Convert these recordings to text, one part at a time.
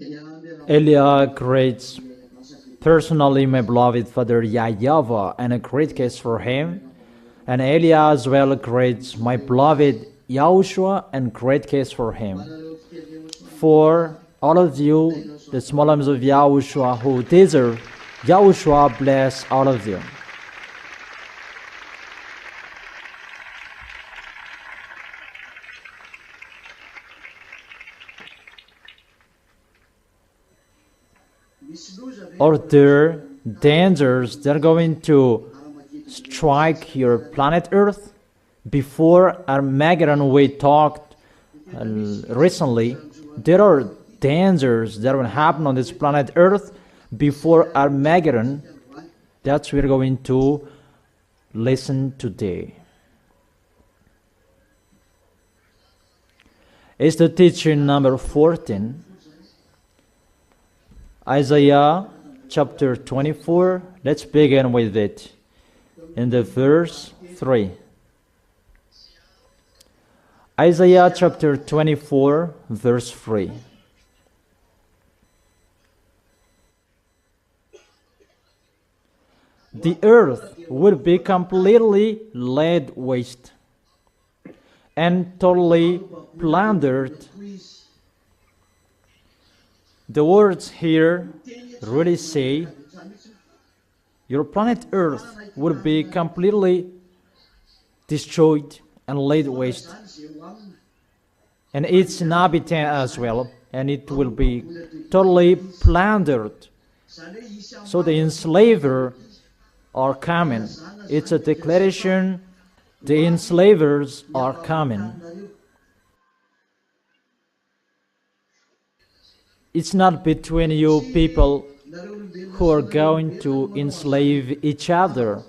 Elia greets personally my beloved father YAHVAH, and a great case for him. And Elia as well greets my beloved YAHOSHUAH, and great case for him. For all of you, the small arms of YAHOSHUAH who deserve, YAHOSHUAH bless all of you. Are there dangers that are going to strike your planet Earth? Before Armageddon, we talked recently, there are dangers that will happen on this planet Earth before Armageddon. That's what we're going to listen today. It's the teaching number 14. Isaiah chapter 24, let's begin with it in the verse 3. Isaiah chapter 24, verse 3. The earth will be completely laid waste and totally plundered. The words here really say your planet Earth will be completely destroyed and laid waste, and its inhabitant as well, and it will be totally plundered. So the enslavers are coming. It's a declaration, the enslavers are coming. It's not between you people who are going to enslave each other,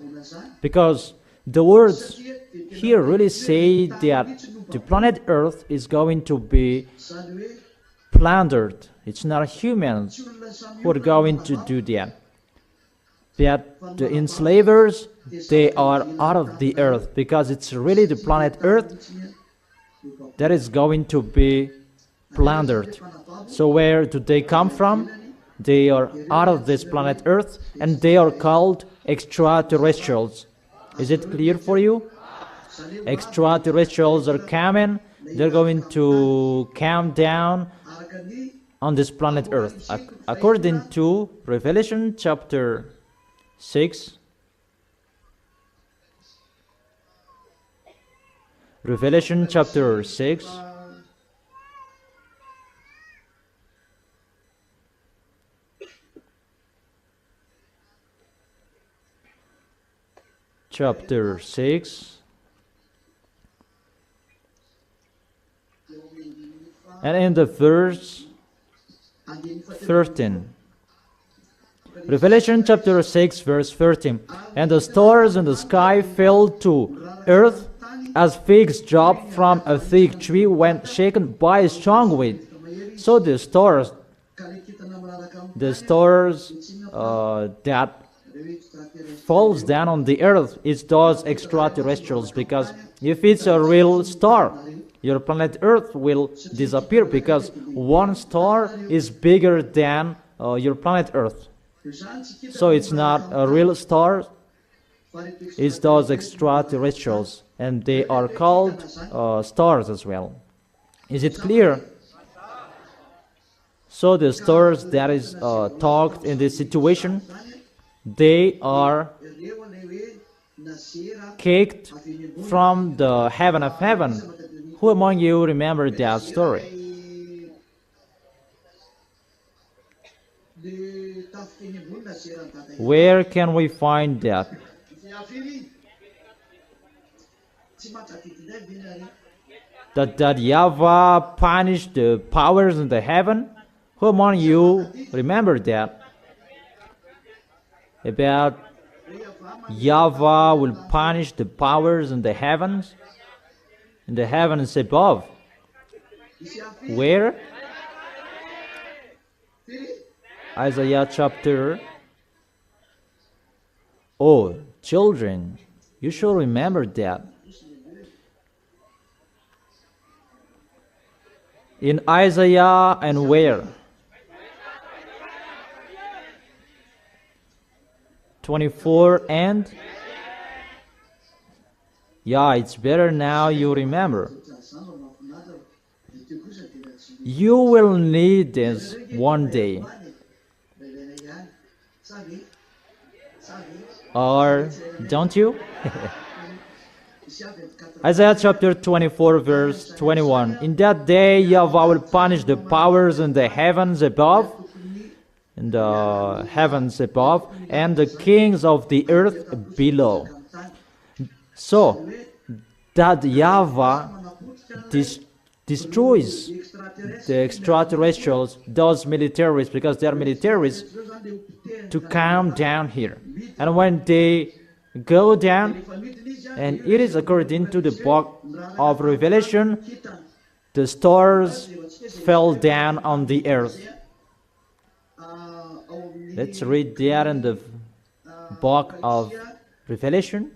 because the words here really say that the planet Earth is going to be plundered. It's not humans who are going to do that. But the enslavers, they are out of the earth, because it's really the planet Earth that is going to be plundered. So where do they come from? They are out of this planet Earth, and they are called extraterrestrials. Is it clear for you? Extraterrestrials are coming. They're going to come down on this planet Earth. According to Revelation chapter 6, Revelation chapter 6, chapter 6, and in the verse 13. Revelation chapter 6, verse 13. And the stars in the sky fell to earth as figs drop from a fig tree when shaken by a strong wind. So the stars that falls down on the earth is those extraterrestrials, because if it's a real star, your planet Earth will disappear, because one star is bigger than your planet Earth. So it's not a real star, it's those extraterrestrials, and they are called stars as well. Is it clear? So the stars that is talked in this situation, they are kicked from the heaven of heaven. Who among you remember that story? Where can we find that? That YAHVAH punished the powers in the heaven? Who among you remember that? About YAHVAH will punish the powers in the heavens above. Where? Isaiah chapter. Oh, children, you should remember that. In Isaiah, and where? 24 and yeah, it's better now you remember. You will need this one day. Or don't you? Isaiah chapter 24 verse 21. In that day YAHVAH will punish the powers in the heavens above, and the kings of the earth below. So that YAHVAH destroys the extraterrestrials, those militaries, because they are militaries, to come down here. And when they go down, and it is according to the book of Revelation, the stars fell down on the earth. Let's read there in the book of Revelation.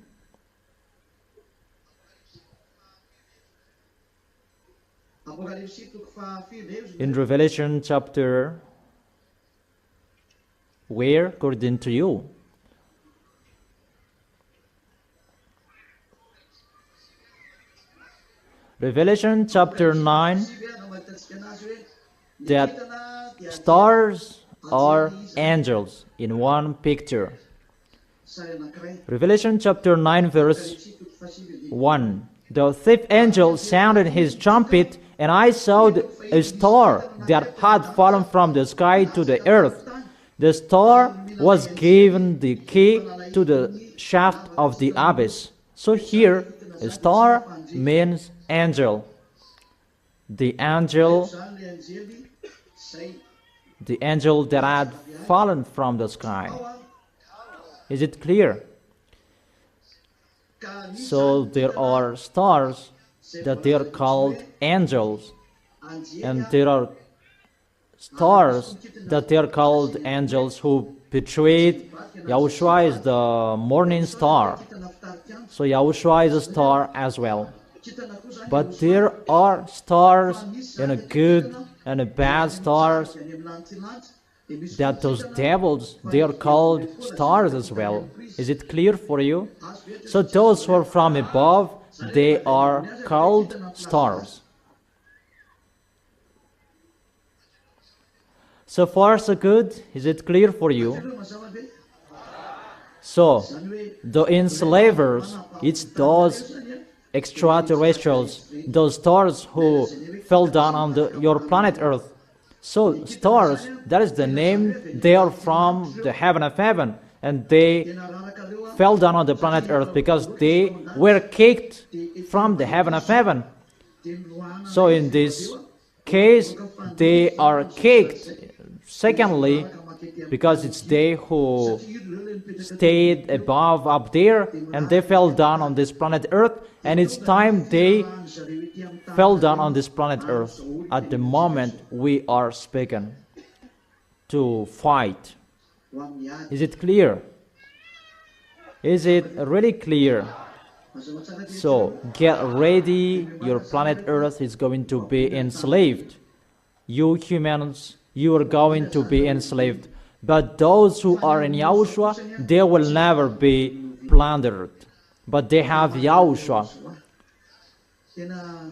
In Revelation chapter, where according to you? Revelation chapter 9, that stars are angels in one picture. Revelation chapter 9 verse 1. The fifth angel sounded his trumpet, and I saw a star that had fallen from the sky to the earth. The star was given the key to the shaft of the abyss. So here, a star means angel. The angel that had fallen from the sky. Is it clear? So there are stars that they are called angels, and there are stars that they are called angels who betrayed. YAHOSHUAH is the morning star, so YAHOSHUAH is a star as well. But there are stars, and a good and a bad stars, that those devils, they are called stars as well. Is it clear for you? So those who are from above, they are called stars. So far so good. Is it clear for you? So the enslavers, it's those extraterrestrials, those stars who fell down on your planet Earth. So stars, that is the name. They are from the heaven of heaven, and they fell down on the planet Earth because they were kicked from the heaven of heaven. So in this case, they are kicked. Secondly, because it's they who stayed above up there, and they fell down on this planet Earth, and it's time they fell down on this planet Earth at the moment we are speaking to fight. Is it clear? Is it really clear? So get ready, your planet Earth is going to be enslaved. You humans, you are going to be enslaved. But those who are in YAHOSHUAH, they will never be plundered. But they have YAHOSHUAH.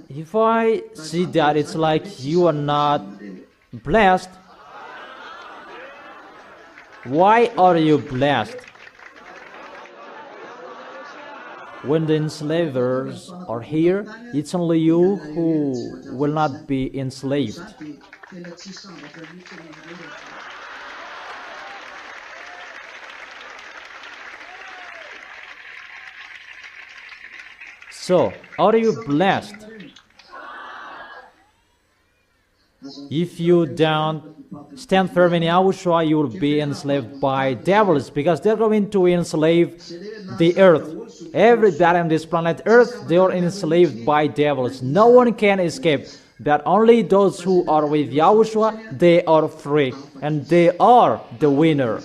If I see that it's like you are not blessed, why are you blessed? When the enslavers are here, it's only you who will not be enslaved. So, are you blessed? If you don't stand firm in YAHOSHUAH, you will be enslaved by devils, because they're going to enslave the earth. Everybody on this planet Earth, they are enslaved by devils. No one can escape. But only those who are with YAHOSHUAH, they are free. And they are the winner.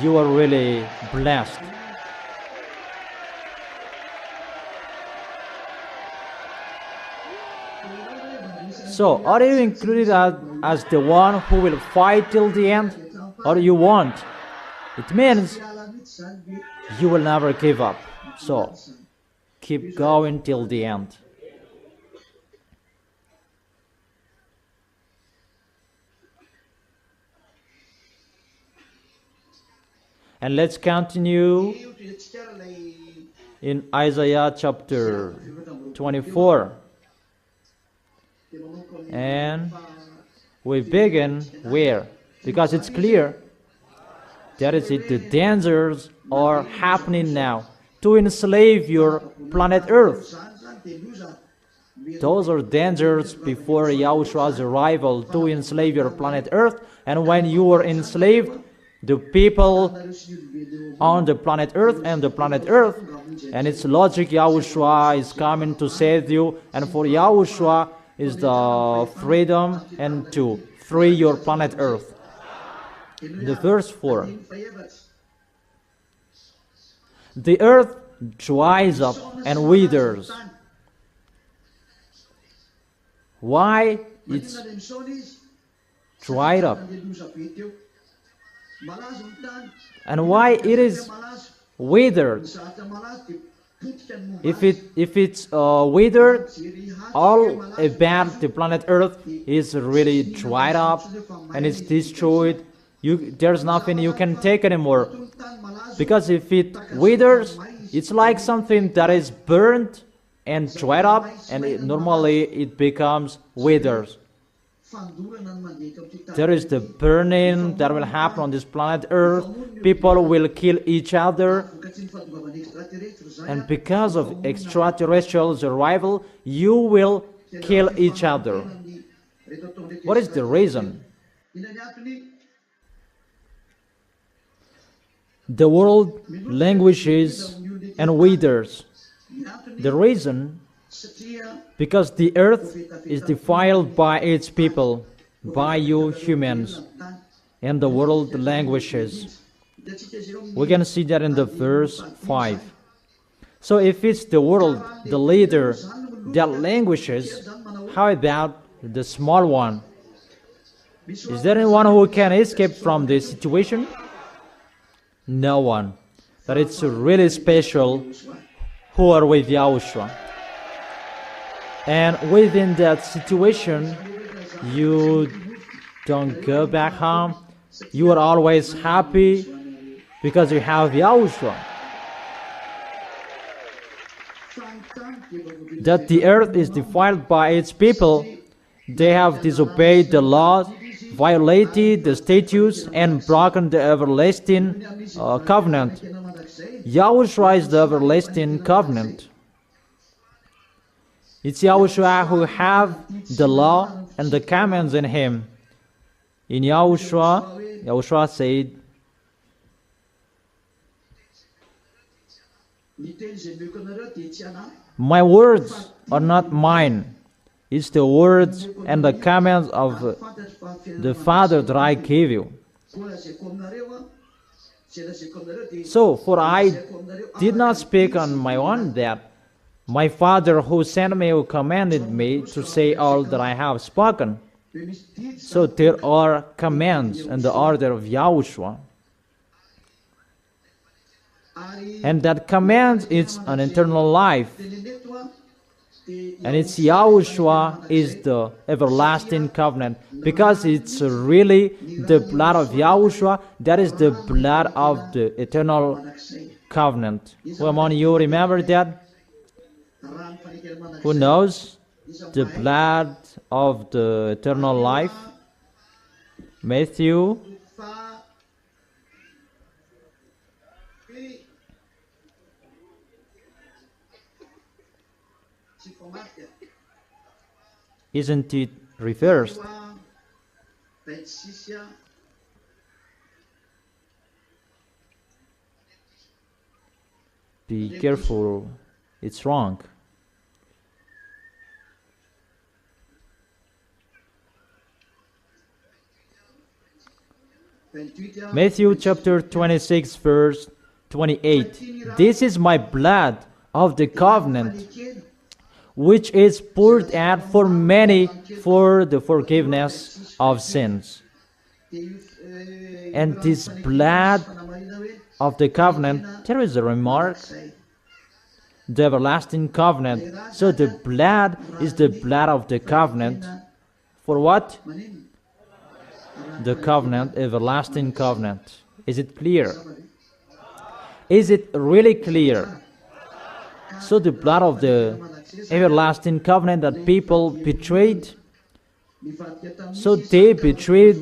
You are really blessed. So, are you included as the one who will fight till the end? Or you won't? It means you will never give up. So keep going till the end. And let's continue in Isaiah chapter 24. And we begin where? Because it's clear. That is it. The dangers are happening now to enslave your planet Earth. Those are dangers before Yahushua's arrival to enslave your planet Earth. And when you are enslaved, the people on the planet Earth and the planet Earth, and it's logic, Yahushua is coming to save you, and for Yahushua is the freedom and to free your planet Earth. The verse 4. The earth dries up and withers. Why it's dried up? And why it is withered? If it's withered, all about the planet Earth is really dried up and it's destroyed. There's nothing you can take anymore. Because if it withers, it's like something that is burnt and dried up, and normally it becomes withers. There is the burning that will happen on this planet Earth. People will kill each other. And because of extraterrestrials' arrival, you will kill each other. What is the reason? The world languishes and withers. The reason? Because the earth is defiled by its people, by you humans, and the world languishes. We can see that in the verse 5. So if it's the world, the leader, that languishes, how about the small one? Is there anyone who can escape from this situation? No one. But it's really special who are with Yahushua. And within that situation, you don't go back home. You are always happy because you have Yahushua. That the earth is defiled by its people. They have disobeyed the laws, violated the statutes, and broken the everlasting covenant. Yahushua is the everlasting covenant. It's Yahushua who have the law and the commands in him. In Yahushua said, my words are not mine. It's the words and the commands of the Father that I gave you. So, for I did not speak on my own, that my Father who sent me, who commanded me to say all that I have spoken. So there are commands in the order of Yahushua. And that command is an eternal life. And it's Yahushua is the everlasting covenant. Because it's really the blood of Yahushua, that is the blood of the eternal covenant. Who among you remember that? Who knows the blood of the eternal life? Matthew. Isn't it reversed? Be careful, it's wrong. Matthew chapter 26 verse 28. This is my blood of the covenant, which is poured out for many for the forgiveness of sins. And this blood of the covenant, there is a remark, the everlasting covenant. So the blood is the blood of the covenant. For what? The covenant, everlasting covenant. Is it clear? Is it really clear? So the blood of the everlasting covenant that people betrayed. So they betrayed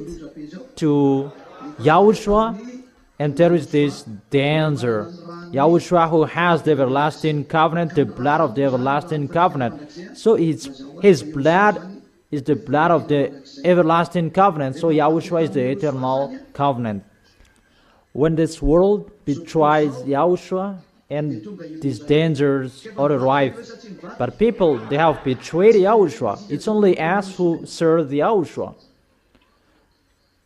to YAHOSHUAH, and there is this danger. YAHOSHUAH, who has the everlasting covenant, the blood of the everlasting covenant. So his blood is the blood of the everlasting covenant. So YAHOSHUAH is the eternal covenant. When this world betrays YAHOSHUAH, and these dangers are arrive, but people, they have betrayed YAHOSHUAH. It's only us who serve the YAHOSHUAH.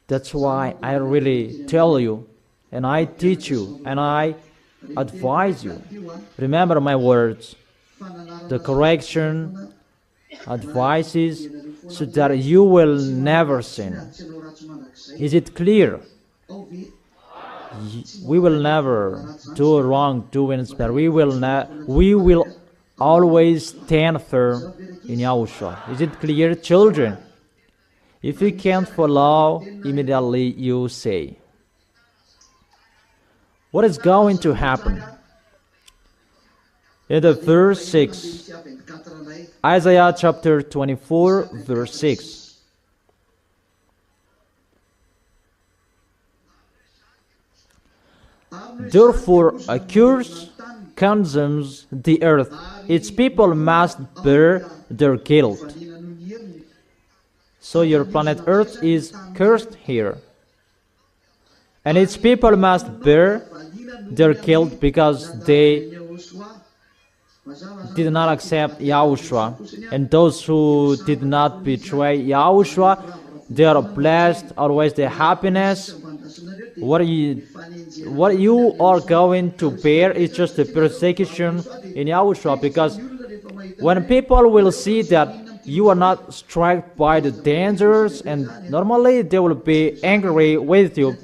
That's why I really tell you, and I teach you, and I advise you. Remember my words, the correction, advices, so that you will never sin. Is it clear? We will never do wrongdoings, but we will always stand firm in YAHOSHUAH. Is it clear, children? If you can't follow, immediately you say. What is going to happen? In the verse 6, Isaiah chapter 24, verse 6. Therefore, a curse consumes the earth. Its people must bear their guilt. So your planet Earth is cursed here. And its people must bear their guilt because they did not accept YAHOSHUAH. And those who did not betray YAHOSHUAH, they are blessed, always their happiness. What you are going to bear is just a persecution in YAHOSHUAH, because when people will see that you are not struck by the dangers, and normally they will be angry with you.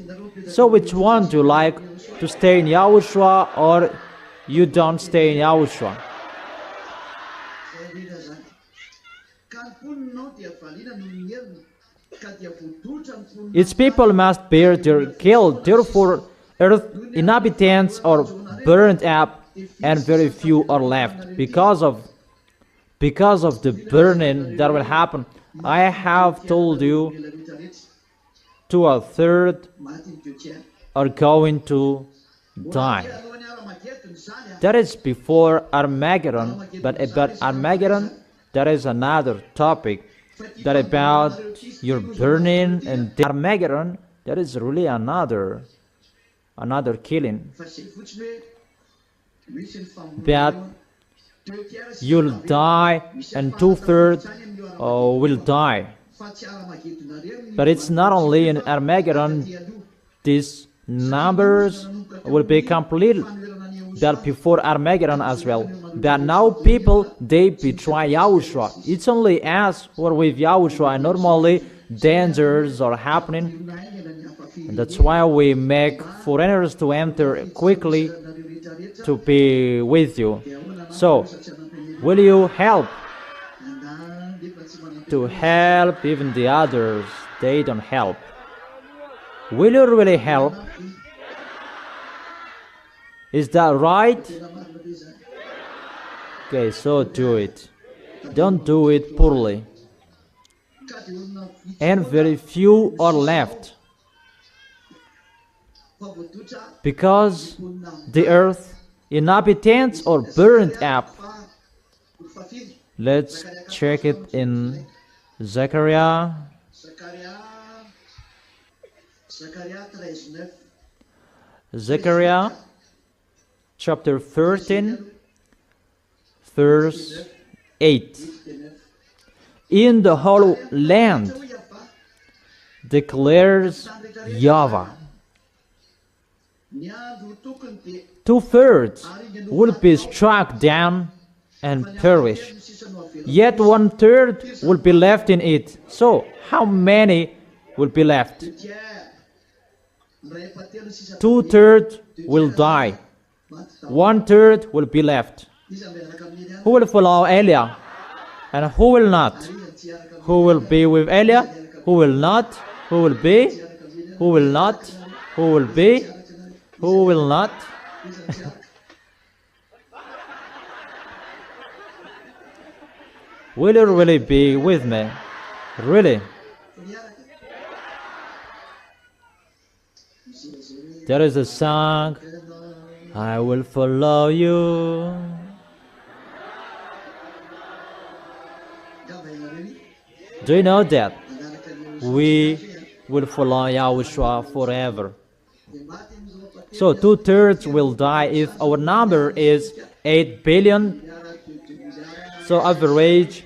So which one do you like, to stay in YAHOSHUAH or you don't stay in YAHOSHUAH? Its people must bear their guilt. Therefore, earth inhabitants are burned up, and very few are left. Because of the burning that will happen, I have told you, 2/3 are going to die. That is before Armageddon, but about Armageddon, that is another topic. That about your burning and Armageddon, that is really another killing. But you'll die, and 2/3 will die. But it's not only in Armageddon, these numbers will be completed, but before Armageddon as well. But now people, they betray YAHOSHUAH. It's only us who are with YAHOSHUAH, and normally dangers are happening. And that's why we make foreigners to enter quickly to be with you. So, will you help? To help even the others, they don't help. Will you really help? Is that right? Okay, so do it. Don't do it poorly. And very few are left, because the earth inhabitants are burned up. Let's check it in Zechariah. Zechariah chapter 13, verse 8. In the whole land declares YAHVAH, 2/3 will be struck down and perish, yet 1/3 will be left in it. So how many will be left? 2/3 will die. 1/3 will be left. Who will follow Eliah? And who will not? Who will be with Eliah? Who will not? Who will be? Who will not? Who will be? Who will not? Will you really be with me? Really? There is a song, I will follow you. Do you know that? We will follow YAHOSHUAH forever. So 2/3 will die if our number is 8 billion. So average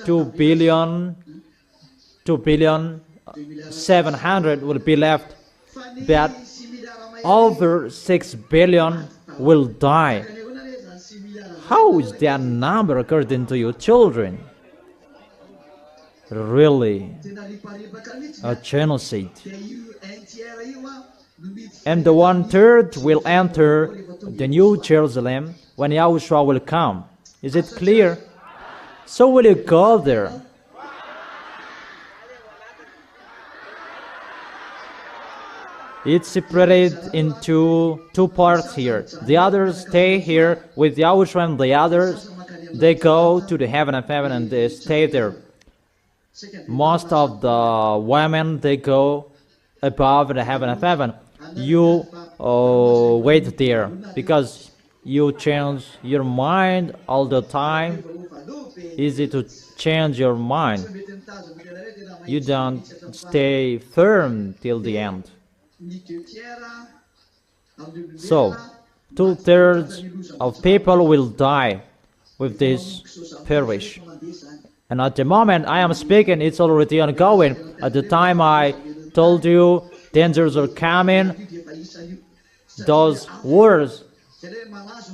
2,700,000,000 will be left. But over 6 billion will die. How is that number according to your children? Really, a genocide. And the 1/3 will enter the New Jerusalem when YAHOSHUAH will come. Is it clear? So will you go there? It's separated into two parts here. The others stay here with YAHOSHUAH, and the others, they go to the heaven of heaven and they stay there. Most of the women, they go above the heaven of heaven. You wait there because you change your mind all the time. Easy to change your mind. You don't stay firm till the end. So 2/3 of people will die with this perish. And at the moment I am speaking, it's already ongoing. At the time I told you dangers are coming, those words,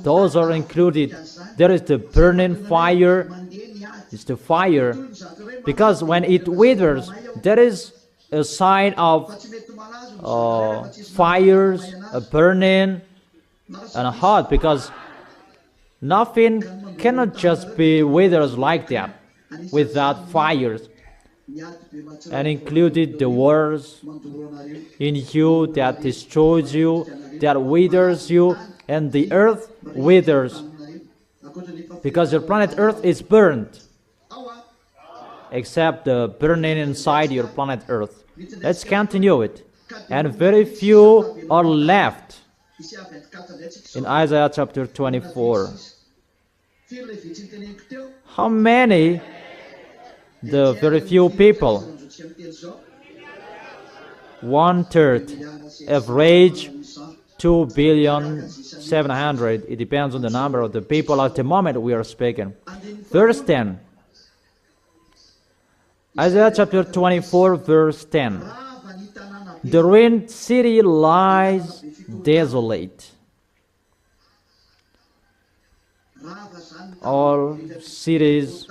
those are included. There is the burning fire. It's the fire. Because when it withers, there is a sign of fires, a burning, and hot. Because nothing cannot just be withers like that without fires. And included the words in you that destroys you, that withers you, and the earth withers. Because your planet Earth is burned, except the burning inside your planet Earth. Let's continue it. And very few are left. In Isaiah chapter 24. How many? The very few people. 1/3. Average 2,700,000,000. It depends on the number of the people at the moment we are speaking. Verse 10. Isaiah chapter 24, verse 10. The ruined city lies desolate. All cities,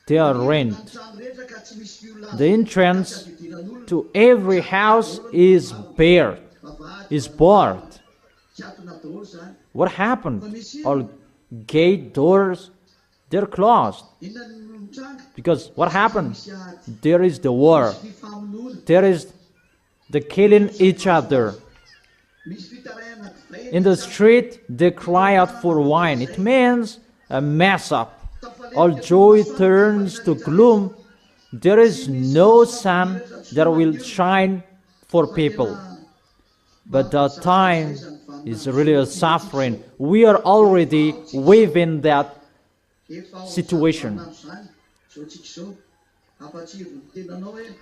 they are ruined. The entrance to every house is bare, is barred. What happened? All gate doors, they're closed. Because what happened? There is the war. There is the killing each other. In the street, they cry out for wine. It means a mess up. All joy turns to gloom. There is no sun that will shine for people. But the time is really a suffering. We are already within that situation.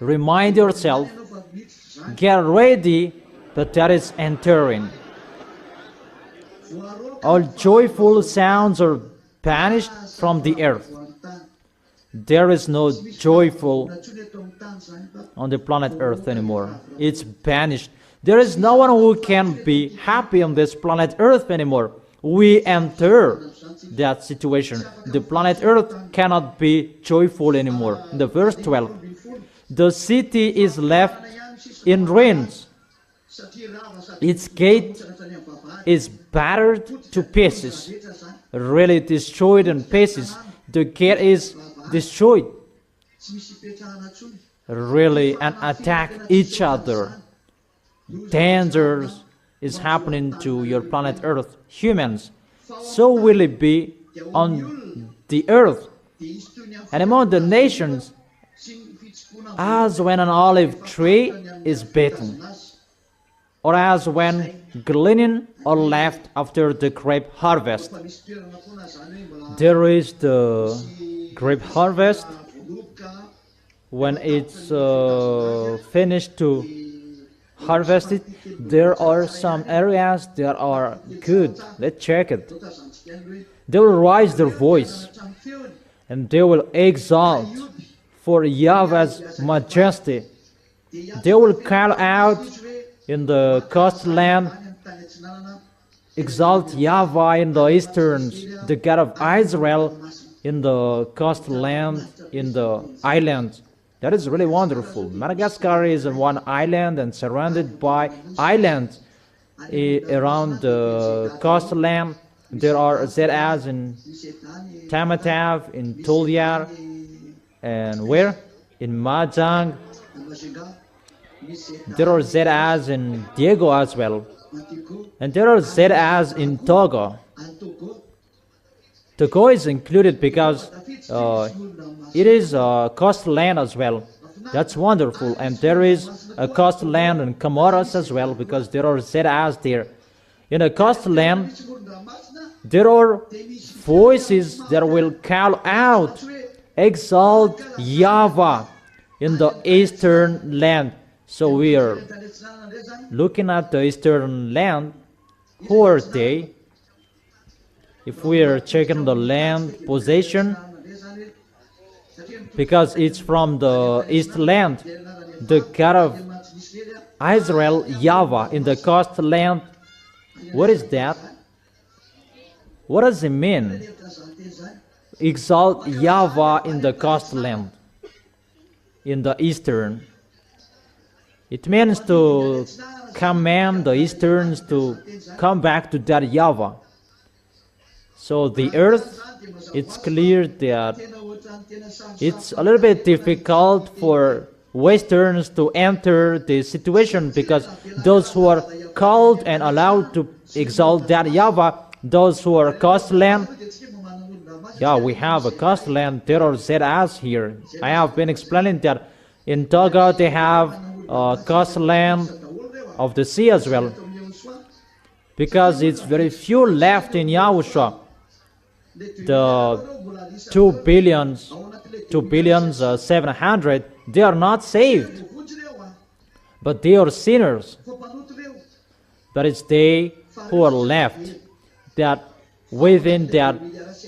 Remind yourself, get ready, but that is entering. All joyful sounds are banished from the earth. There is no joyful on the planet Earth anymore. It's banished. There is no one who can be happy on this planet Earth anymore. We enter that situation. The planet Earth cannot be joyful anymore. In the verse 12, the city is left in ruins. its gate is battered to pieces, really destroyed in pieces. The gate is destroyed, really, and attack each other. Danger is happening to your planet Earth, humans. So will it be on the earth and among the nations, as when an olive tree is bitten, or as when gleaning are left after the grape harvest. There is the grape harvest. When it's finished to harvest it, there are some areas that are good. Let's check it. They will raise their voice and they will exalt for Yahweh's majesty. They will call out in the coastland, exalt Yahvah in the easterns, the God of Israel in the coastland, in the islands. That is really wonderful. Madagascar is one island and surrounded by islands around the coastland. There are ZAs in Tamatave, in Toliar, and where? In Mahjong. There are ZAs in Diego as well. And there are ZAs in Togo. Togo is included because it is a coastland as well. That's wonderful. And there is a coastland in Comoros as well, because there are ZAs there. In a coastland, there are voices that will call out, exalt Yahvah in the eastern land. So we are looking at the eastern land. Who are they? If we are checking the land possession, because it's from the east land, the God of Israel, Yahvah, in the coastland. What is that? What does it mean? Exalt Yahvah in the coastland, in the eastern. It means to command the easterns to come back to that Yahvah. So the earth, it's clear that it's a little bit difficult for westerns to enter the situation, because those who are called and allowed to exalt that Yahvah, those who are coastland, yeah, we have a coastland. There are ZAs here. I have been explaining that in Togo they have a coastland of the sea as well, because it's very few left in YAHOSHUAH. The 2 billion 700, they are not saved, but they are sinners. But it's they who are left, that within that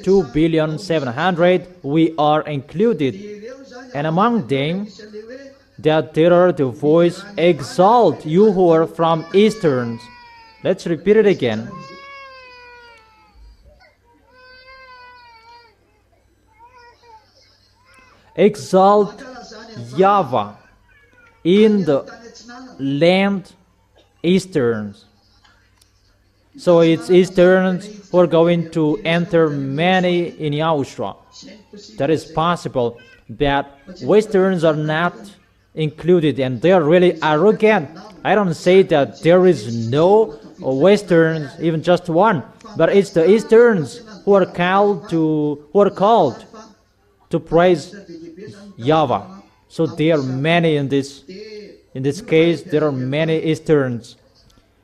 2 billion 700 we are included, and among them that there are the voice, exalt you who are from easterns. Let's repeat it again. Exalt Yahvah in the land easterns. So it's easterns who are going to enter many in YAHOSHUAH. That is possible, that westerns are not included, and they are really arrogant. I don't say that there is no westerns, even just one, but it's the easterns who are called to praise Yahvah. So there are many in this case. There are many easterns.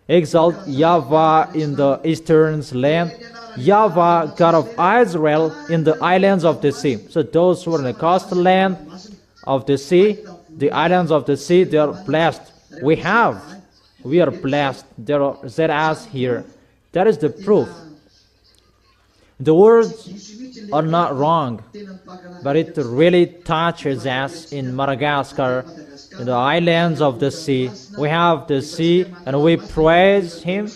Exalt Yahvah in the eastern's land, Yahvah, God of Israel, in the islands of the sea. So those who are in the coastal land of the sea, the islands of the sea, they are blessed. We are blessed. There are ZAs here. That is the proof. The words are not wrong, but it really touches us in Madagascar, in the islands of the sea. We have the sea and we praise Him.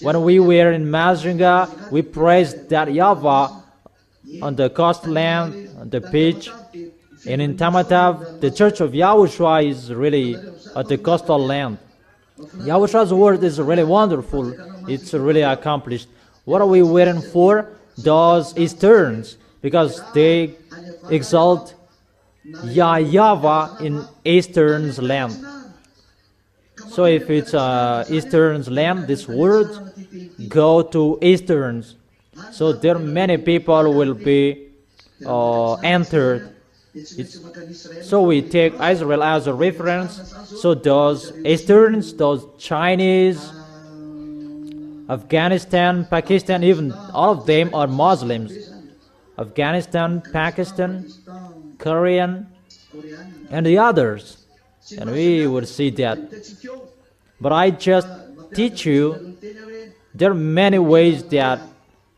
When we were in Mahjong, we praised that Yahvah on the coastland, on the beach. And in Tamatave, the Church of YAHOSHUAH is really at the coastal land. Yahushua's word is really wonderful. It's really accomplished. What are we waiting for? Those Easterns, because they exalt YAHVAH in Eastern's land. So if it's Eastern's land, this word go to Easterns. So there many people will be entered. So we take Israel as a reference. So those Easterns, those Chinese, Afghanistan, Pakistan, even all of them are Muslims. Afghanistan, Pakistan, Korean, and the others. And we will see that. But I just teach you, there are many ways that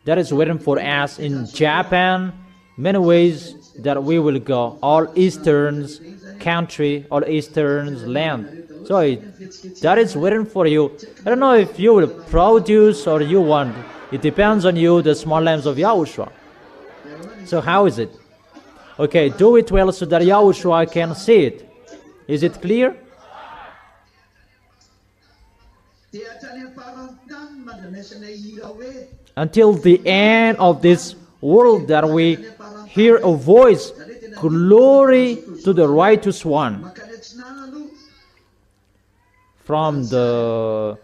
is waiting for us in Japan, many ways that we will go, all Eastern's country, all Eastern's land. So that is waiting for you. I don't know if you will produce or you want. It depends on you, the small lambs of Yahushua. So how is it? Okay, do it well so that Yahushua can see it. Is it clear? Until the end of this world that we hear a voice, glory to the righteous one. From the,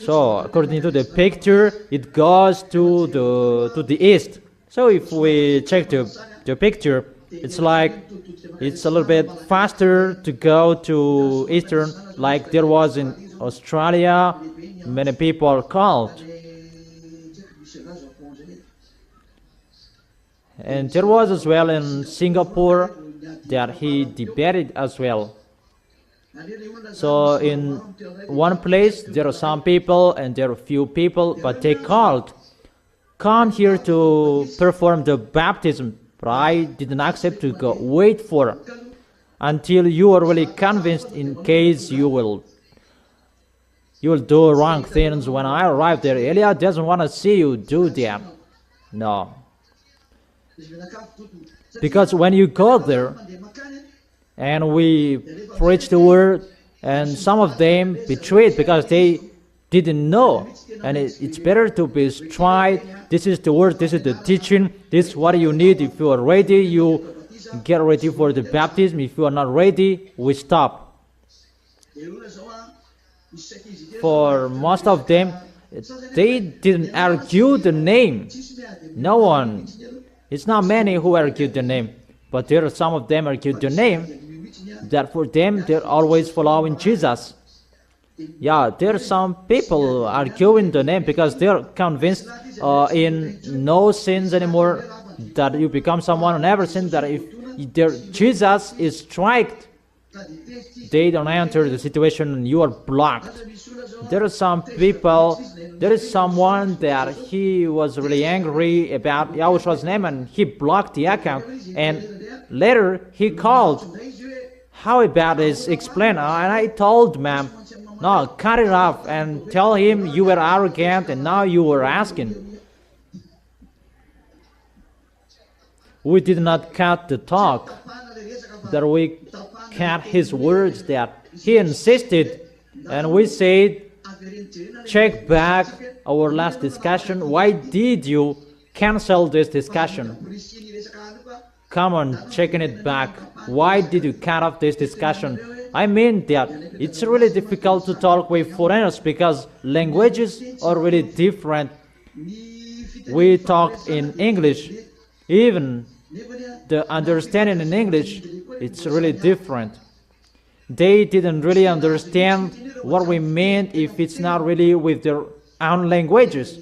so according to the picture, it goes to the east. So if we check the picture, it's like it's a little bit faster to go to eastern, like there was in Australia. Many people called, and there was as well in Singapore that he debated as well. So in one place there are some people and there are few people, but they called, come here to perform the baptism. But I didn't accept to go. Wait for until you are really convinced, in case you will do wrong things. When I arrive there, Elia doesn't want to see you do that. No. Because when you go there and we preach the word, and some of them betrayed because they didn't know, and it's better to be straight. This is the word, this is the teaching, this is what you need. If you are ready, you get ready for the baptism. If you are not ready, we stop. For most of them, they didn't argue the name. No one. It's not many who argued the name, but there are some of them argued the name. That for them, they're always following Jesus. Yeah, there are some people arguing the name because they're convinced in no sins anymore, that you become someone who never sinned, that if their Jesus is striked, they don't enter the situation and you are blocked. There are some people, there is someone that he was really angry about Yahushua's name and he blocked the account, and later he called. How about this? Explain. And I told ma'am, no, cut it off and tell him you were arrogant and now you were asking. We did not cut the talk, that we cut his words, that he insisted, and we said, check back our last discussion. Why did you cancel this discussion? Come on, checking it back. Why did you cut off this discussion? I mean that it's really difficult to talk with foreigners because languages are really different. We talked in English. Even the understanding in English, it's really different. They didn't really understand what we meant if it's not really with their own languages.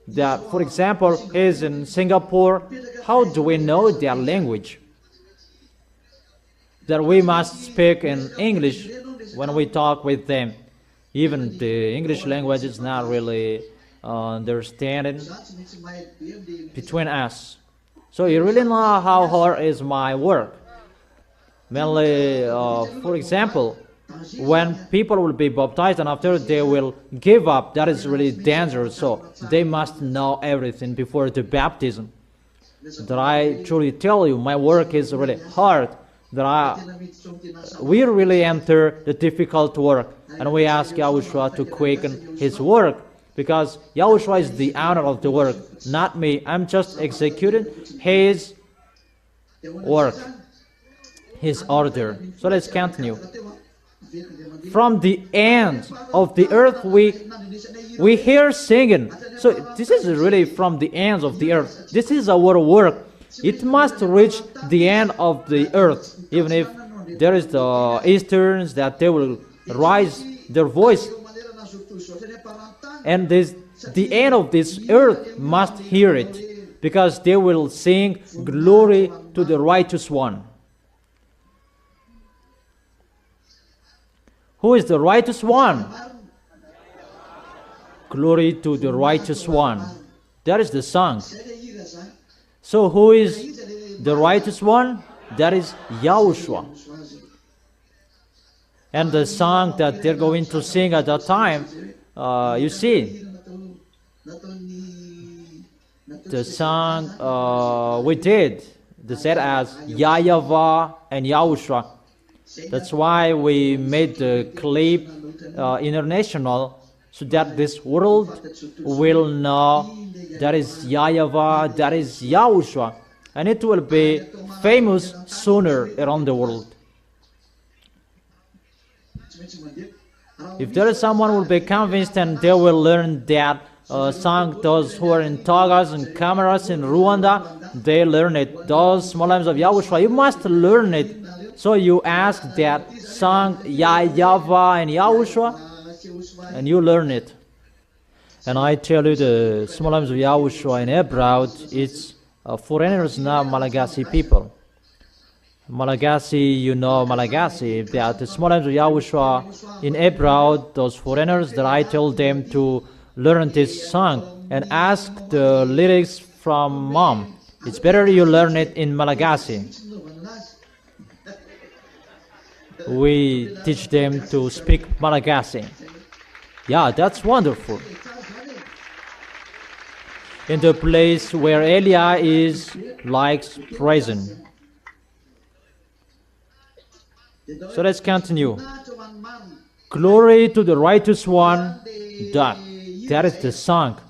That, for example, is in Singapore, how do we know their language? That we must speak in English when we talk with them. Even the English language is not really understanding between us. So you really know how hard is my work. Mainly, for example, when people will be baptized and after they will give up, that is really dangerous. So they must know everything before the baptism. That I truly tell you, my work is really hard. we really enter the difficult work, and we ask Yahushua to quicken His work, because Yahushua is the owner of the work, not me. I'm just executing His work, His order. So let's continue. From the end of the earth we hear singing. So this is really from the ends of the earth. This is our work. It must reach the end of the earth. Even if there is the Easterns that they will raise their voice, and the end of this earth must hear it, because they will sing glory to the righteous one. Who is the righteous one? Glory to the righteous one. That is the song. So who is the righteous one? That is Yahushua. And the song that they're going to sing at that time, you see, the song we did, they said as YAHVAH and Yahushua. That's why we made the clip international, so that this world will know that is YAHVAH, that is Yahushua, and it will be famous sooner around the world. If there is someone who will be convinced and they will learn that song, those who are in Togas and Cameras in Rwanda, they learn it. Those small names of Yahushua, you must learn it. So you ask that song, YAHVAH and Yahushua, and you learn it. And I tell you, the small names of Yahushua in abroad, it's foreigners, not Malagasy people. Malagasy, you know Malagasy, that the small names of Yahushua in abroad, those foreigners, that I tell them to learn this song and ask the lyrics from mom. It's better you learn it in Malagasy. We teach them to speak Malagasy. Yeah, that's wonderful. In the place where Elia is, likes praising. So let's continue. Glory to the righteous one. That is the song.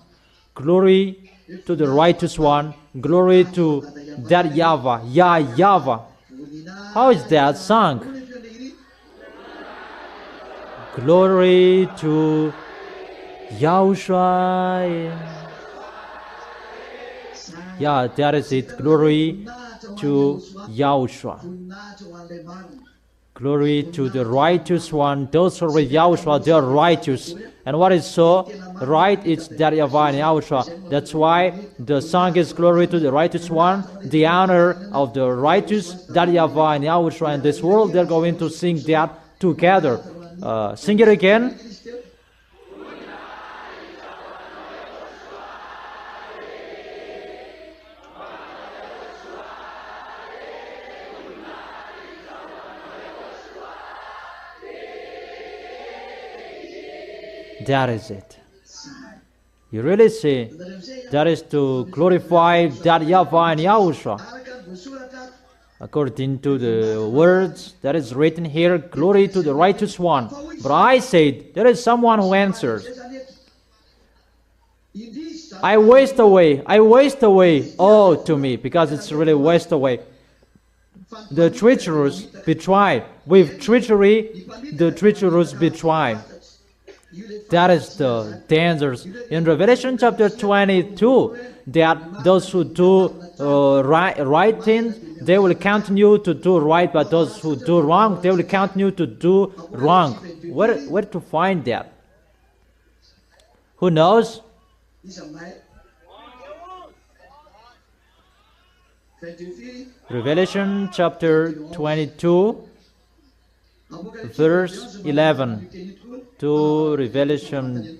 Glory to the righteous one. Glory to that YAHVAH. YAHVAH. How is that song? Glory to Yahushua. Yeah, that is it. Glory to Yahushua. Glory to the righteous one. Those who are with Yahushua, they are righteous. And what is so right? It's that YAHVAH and Yahushua. That's why the song is glory to the righteous one, the honor of the righteous, that YAHVAH and Yahushua. In this world, they're going to sing that together. Sing it again. That is it. You really see, that is to glorify that YAHVAH and Yahushua. According to the words that is written here, glory to the righteous one. But I said, there is someone who answers, I waste away, oh, to me, because it's really waste away. The treacherous betray. With treachery, the treacherous betray. That is the dangers. In Revelation chapter 22, that those who do right things, they will continue to do right, but those who do wrong, they will continue to do wrong. Where to find that? Who knows? Revelation chapter 22, verse 11 to Revelation.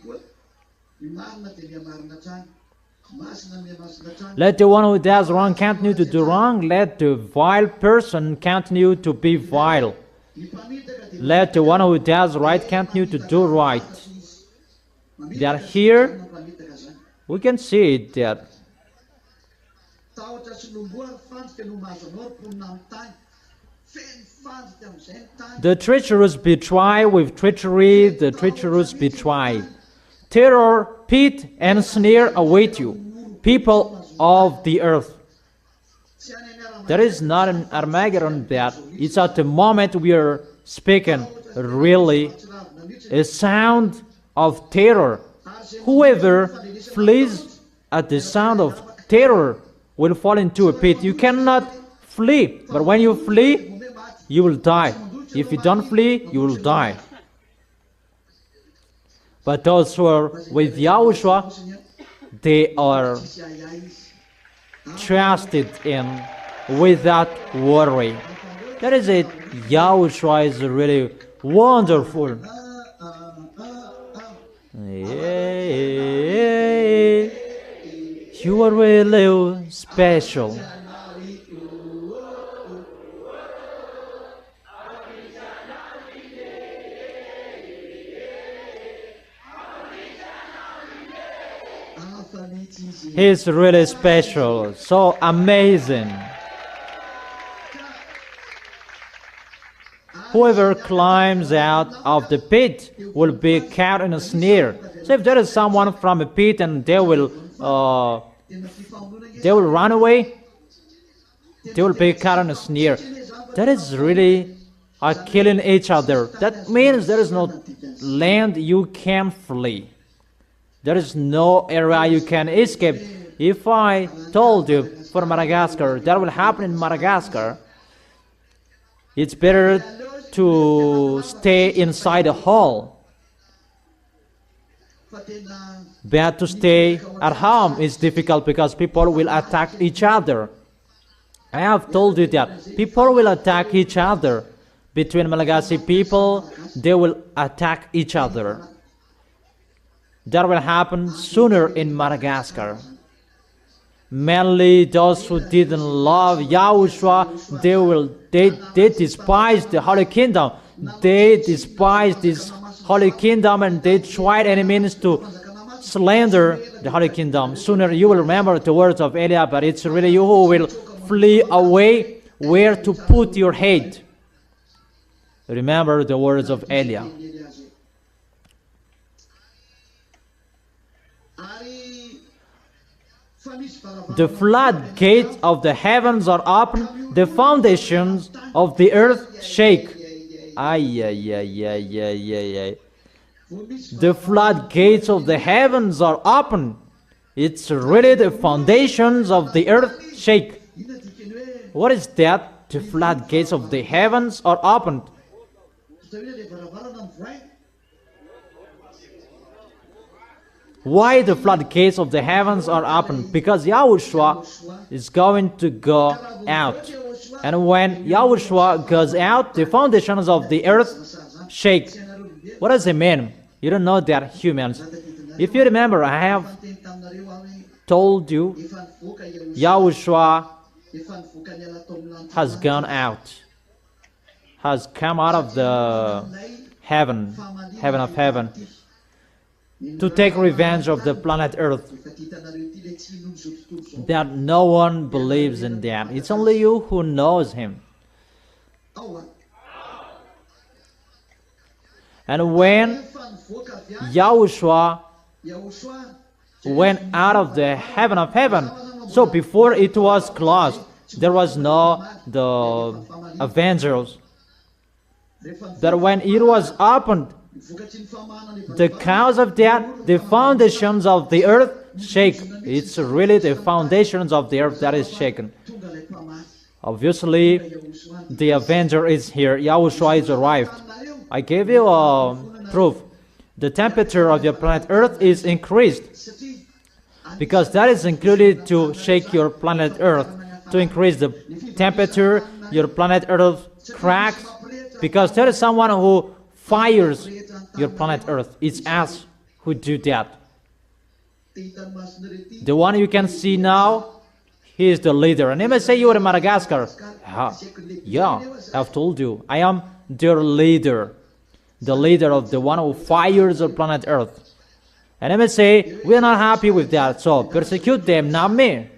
Let the one who does wrong continue to do wrong. Let the vile person continue to be vile. Let the one who does right continue to do right. That here, we can see it that The treacherous betray with treachery, the treacherous betray. Terror, pit, and snare await you, people of the earth. There is not an Armageddon that it's at the moment we are speaking, really, a sound of terror. Whoever flees at the sound of terror will fall into a pit. You cannot flee, but when you flee, you will die. If you don't flee, you will die. But those who are with Yahushua, they are trusted in without worry. That is it. Yahushua is really wonderful. You are really special. He's really special, so amazing. Whoever climbs out of the pit will be caught in a snare. So if there is someone from a pit and they will run away, they will be caught in a snare. That is really killing each other. That means there is no land you can flee. There is no area you can escape. If I told you for Madagascar, that will happen in Madagascar, it's better to stay inside a hall. But to stay at home is difficult because people will attack each other. I have told you that people will attack each other. Between Malagasy people, they will attack each other. That will happen sooner in Madagascar. Mainly those who didn't love Yahushua, they despise the Holy Kingdom. They despise this Holy Kingdom and they tried any means to slander the Holy Kingdom. Sooner you will remember the words of Eliah, but it's really you who will flee away where to put your head. Remember the words of Eliah. The floodgates of the heavens are open, the foundations of the earth shake. The floodgates of the heavens are open. It's really the foundations of the earth shake. What is that? The floodgates of the heavens are opened. Why the floodgates of the heavens are open? Because Yahushua is going to go out. And when Yahushua goes out, the foundations of the earth shake. What does it mean? You don't know that, humans. If you remember, I have told you Yahushua has gone out, has come out of the heaven of heaven, to take revenge of the planet Earth. That no one believes in that. It's only you who knows him. And when Yahushua went out of the heaven of heaven, so before it was closed, there was no the Avengers. But when it was opened, the cause of that, the foundations of the earth shake. It's really the foundations of the earth that is shaken. Obviously, the Avenger is here. Yahushua is arrived. I gave you a proof. The temperature of your planet Earth is increased, because that is included to shake your planet Earth. To increase the temperature, your planet Earth cracks, because there is someone who fires your planet Earth. It's us who do that. The one you can see now, he is the leader. And you may say you are in Madagascar. Yeah, I've told you. I am their leader. The leader of the one who fires the planet Earth. And you may say, we are not happy with that, so persecute them, not me.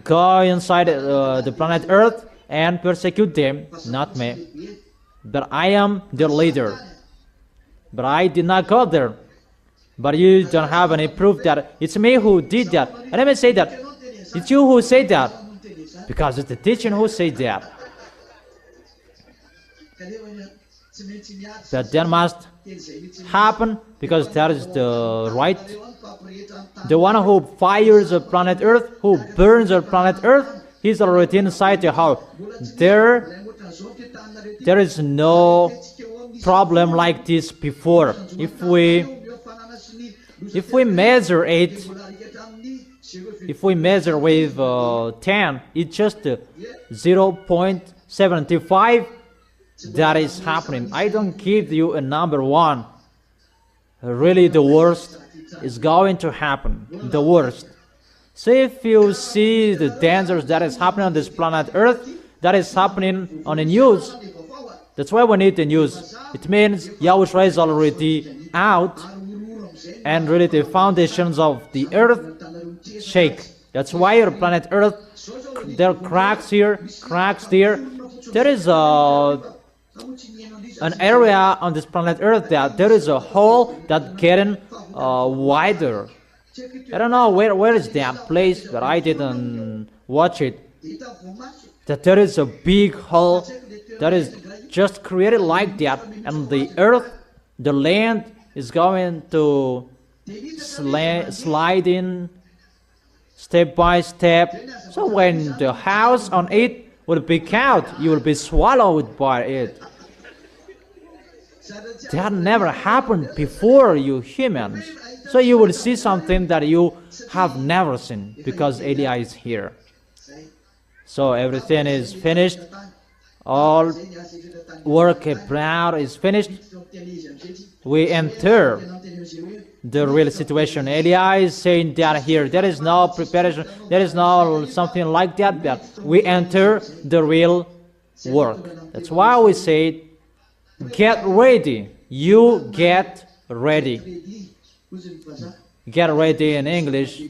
Go inside the planet Earth and persecute them, not me. But I am their leader. But I did not go there. But you don't have any proof that it's me who did that. And let me say that it's you who said that, because it's the teaching who said that. That then must happen, because that is the right. The one who fires the planet Earth, who burns the planet Earth, he's already inside the house. There is no problem like this before. If we measure it, if we measure with 10, it's just 0.75. That is happening. I don't give you a number one. Really, the worst is going to happen. The worst. So if you see the dangers that is happening on this planet Earth, that is happening on the news. That's why we need the news. It means YAHOSHUAH is already out, and really the foundations of the earth shake. That's why your planet Earth, there are cracks here, cracks there. There is an area on this planet Earth that there is a hole that getting wider. I don't know where is that place, but I didn't watch it. That there is a big hole that is just created like that, and the earth, the land is going to slide in step by step. So when the house on it will be out, you will be swallowed by it. That never happened before, you humans. So you will see something that you have never seen, because Elia is here. So everything is finished. All work abroad is finished. We enter the real situation. Elia is saying that here, there is no preparation, there is no something like that, but we enter the real work. That's why we say, get ready. You get ready. Get ready in English.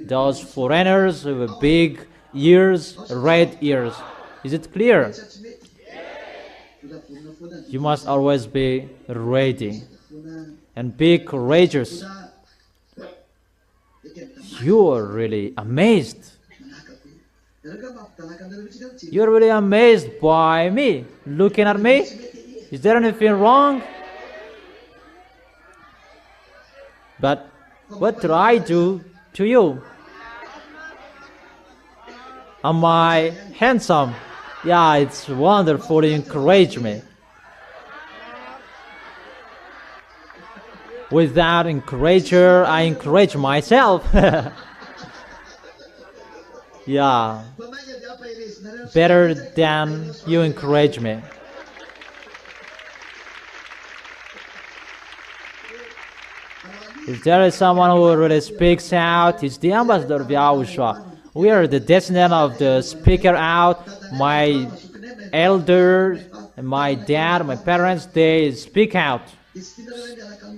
Those foreigners with big ears, red ears. Is it clear? You must always be ready and be courageous. You are really amazed. You're really amazed by me, looking at me. Is there anything wrong? But what did I do to you? Am I handsome? Yeah, it's wonderful. You encourage me. With that encourager, I encourage myself. Yeah, better than you encourage me. If there is someone who really speaks out, it's the ambassador of YAHOSHUAH. We are the descendant of the speaker out. My elders, my dad, my parents, they speak out.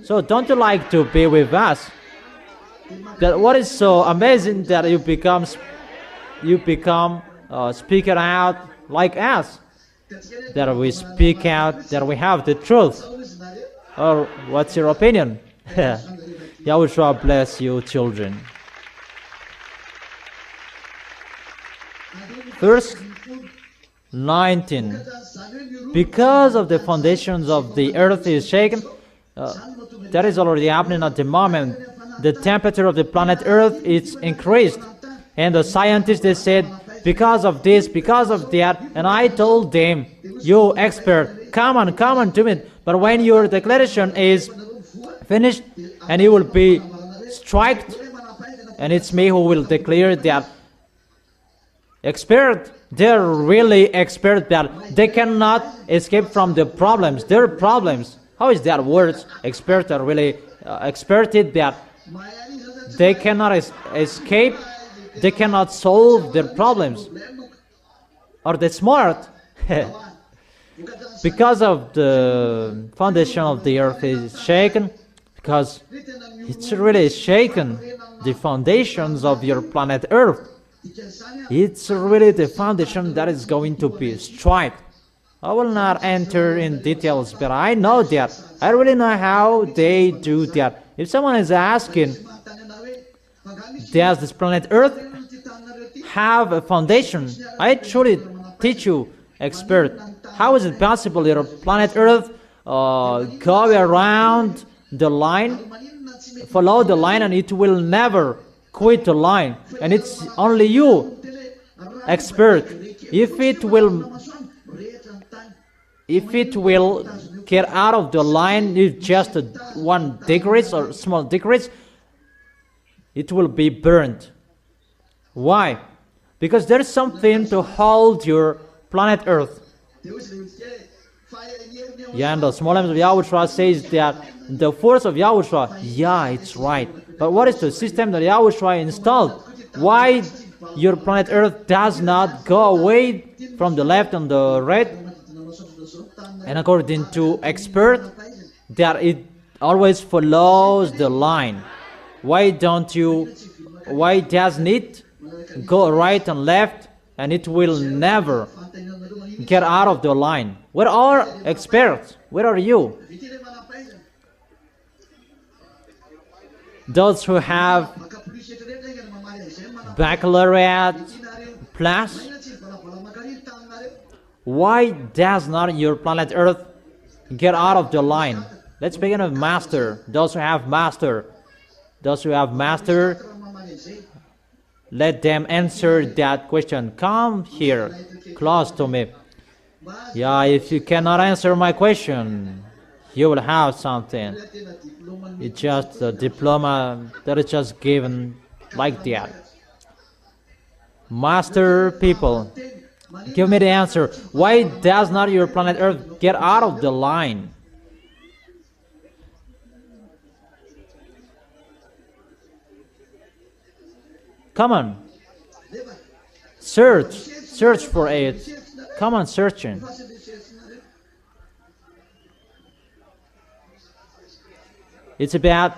So don't you like to be with us? That what is so amazing that you become speaker out like us. That we speak out, that we have the truth. Or what's your opinion? YAHOSHUAH bless you, children. Verse 19. Because of the foundations of the earth is shaken, that is already happening at the moment. The temperature of the planet Earth is increased. And the scientists, they said, because of this, because of that. And I told them, you expert, come on to me. But when your declaration is finished and you will be striked, and it's me who will declare that expert, they're really expert that they cannot escape from the problems, their problems. How is that word? Expert are really experted that they cannot escape, they cannot solve their problems. Are they smart? Because of the foundation of the earth is shaken, because it's really shaken, the foundations of your planet Earth. It's really the foundation that is going to be striped. I will not enter in details, but I know that. I really know how they do that. If someone is asking, does this planet Earth have a foundation? I truly teach you, expert. How is it possible your planet Earth go around the line, follow the line, and it will never quit the line? And it's only you, expert. If it will get out of the line, if just 1 degree or small degrees, it will be burned. Why? Because there is something to hold your planet Earth. Yeah, and the small items of YAHOSHUAH says that the force of YAHOSHUAH, yeah, it's right. But what is the system that YAHOSHUAH installed? Why your planet Earth does not go away from the left and the right? And according to expert, that it always follows the line. Why doesn't it go right and left, and it will never get out of the line? Where are experts? Where are you? Those who have baccalaureate plus, why does not your planet Earth get out of the line? Let's begin with master. Those who have master, let them answer that question. Come here, close to me. Yeah, if you cannot answer my question, you will have something. It's just a diploma that is just given like that. Master people, give me the answer. Why does not your planet Earth get out of the line? Come on. Search for it. Come on, searching. It's about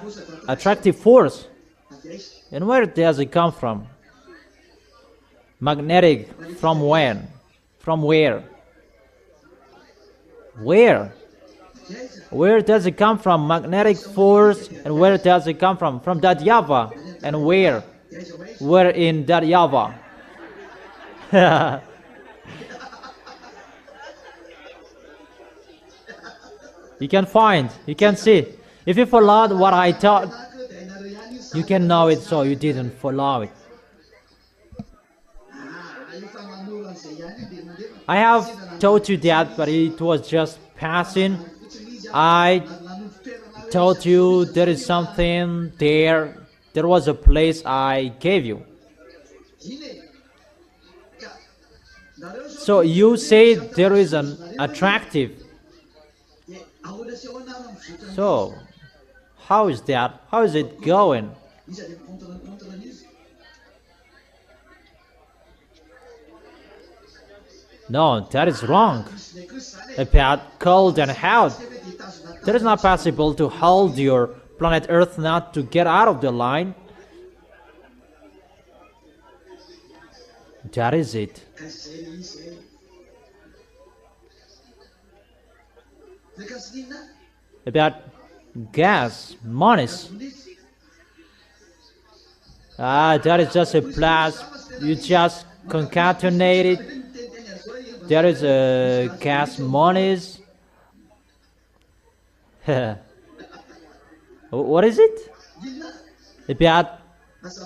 attractive force. And where does it come from? Magnetic, from when? From where? Where? Where does it come from? Magnetic force, and where does it come from? From that YAHVAH. And where? Where in that YAHVAH? You can find, you can see. If you followed what I taught, you can know it, so you didn't follow it. I have taught you that, but it was just passing. I told you there is something there. There was a place I gave you. So you say there is an attractive. So, how is that? How is it going? No, that is wrong. About cold and hot. That is not possible to hold your planet Earth not to get out of the line. That is it. About gas, monies. That is just a plus. You just concatenate it. There is a gas monies. What is it? About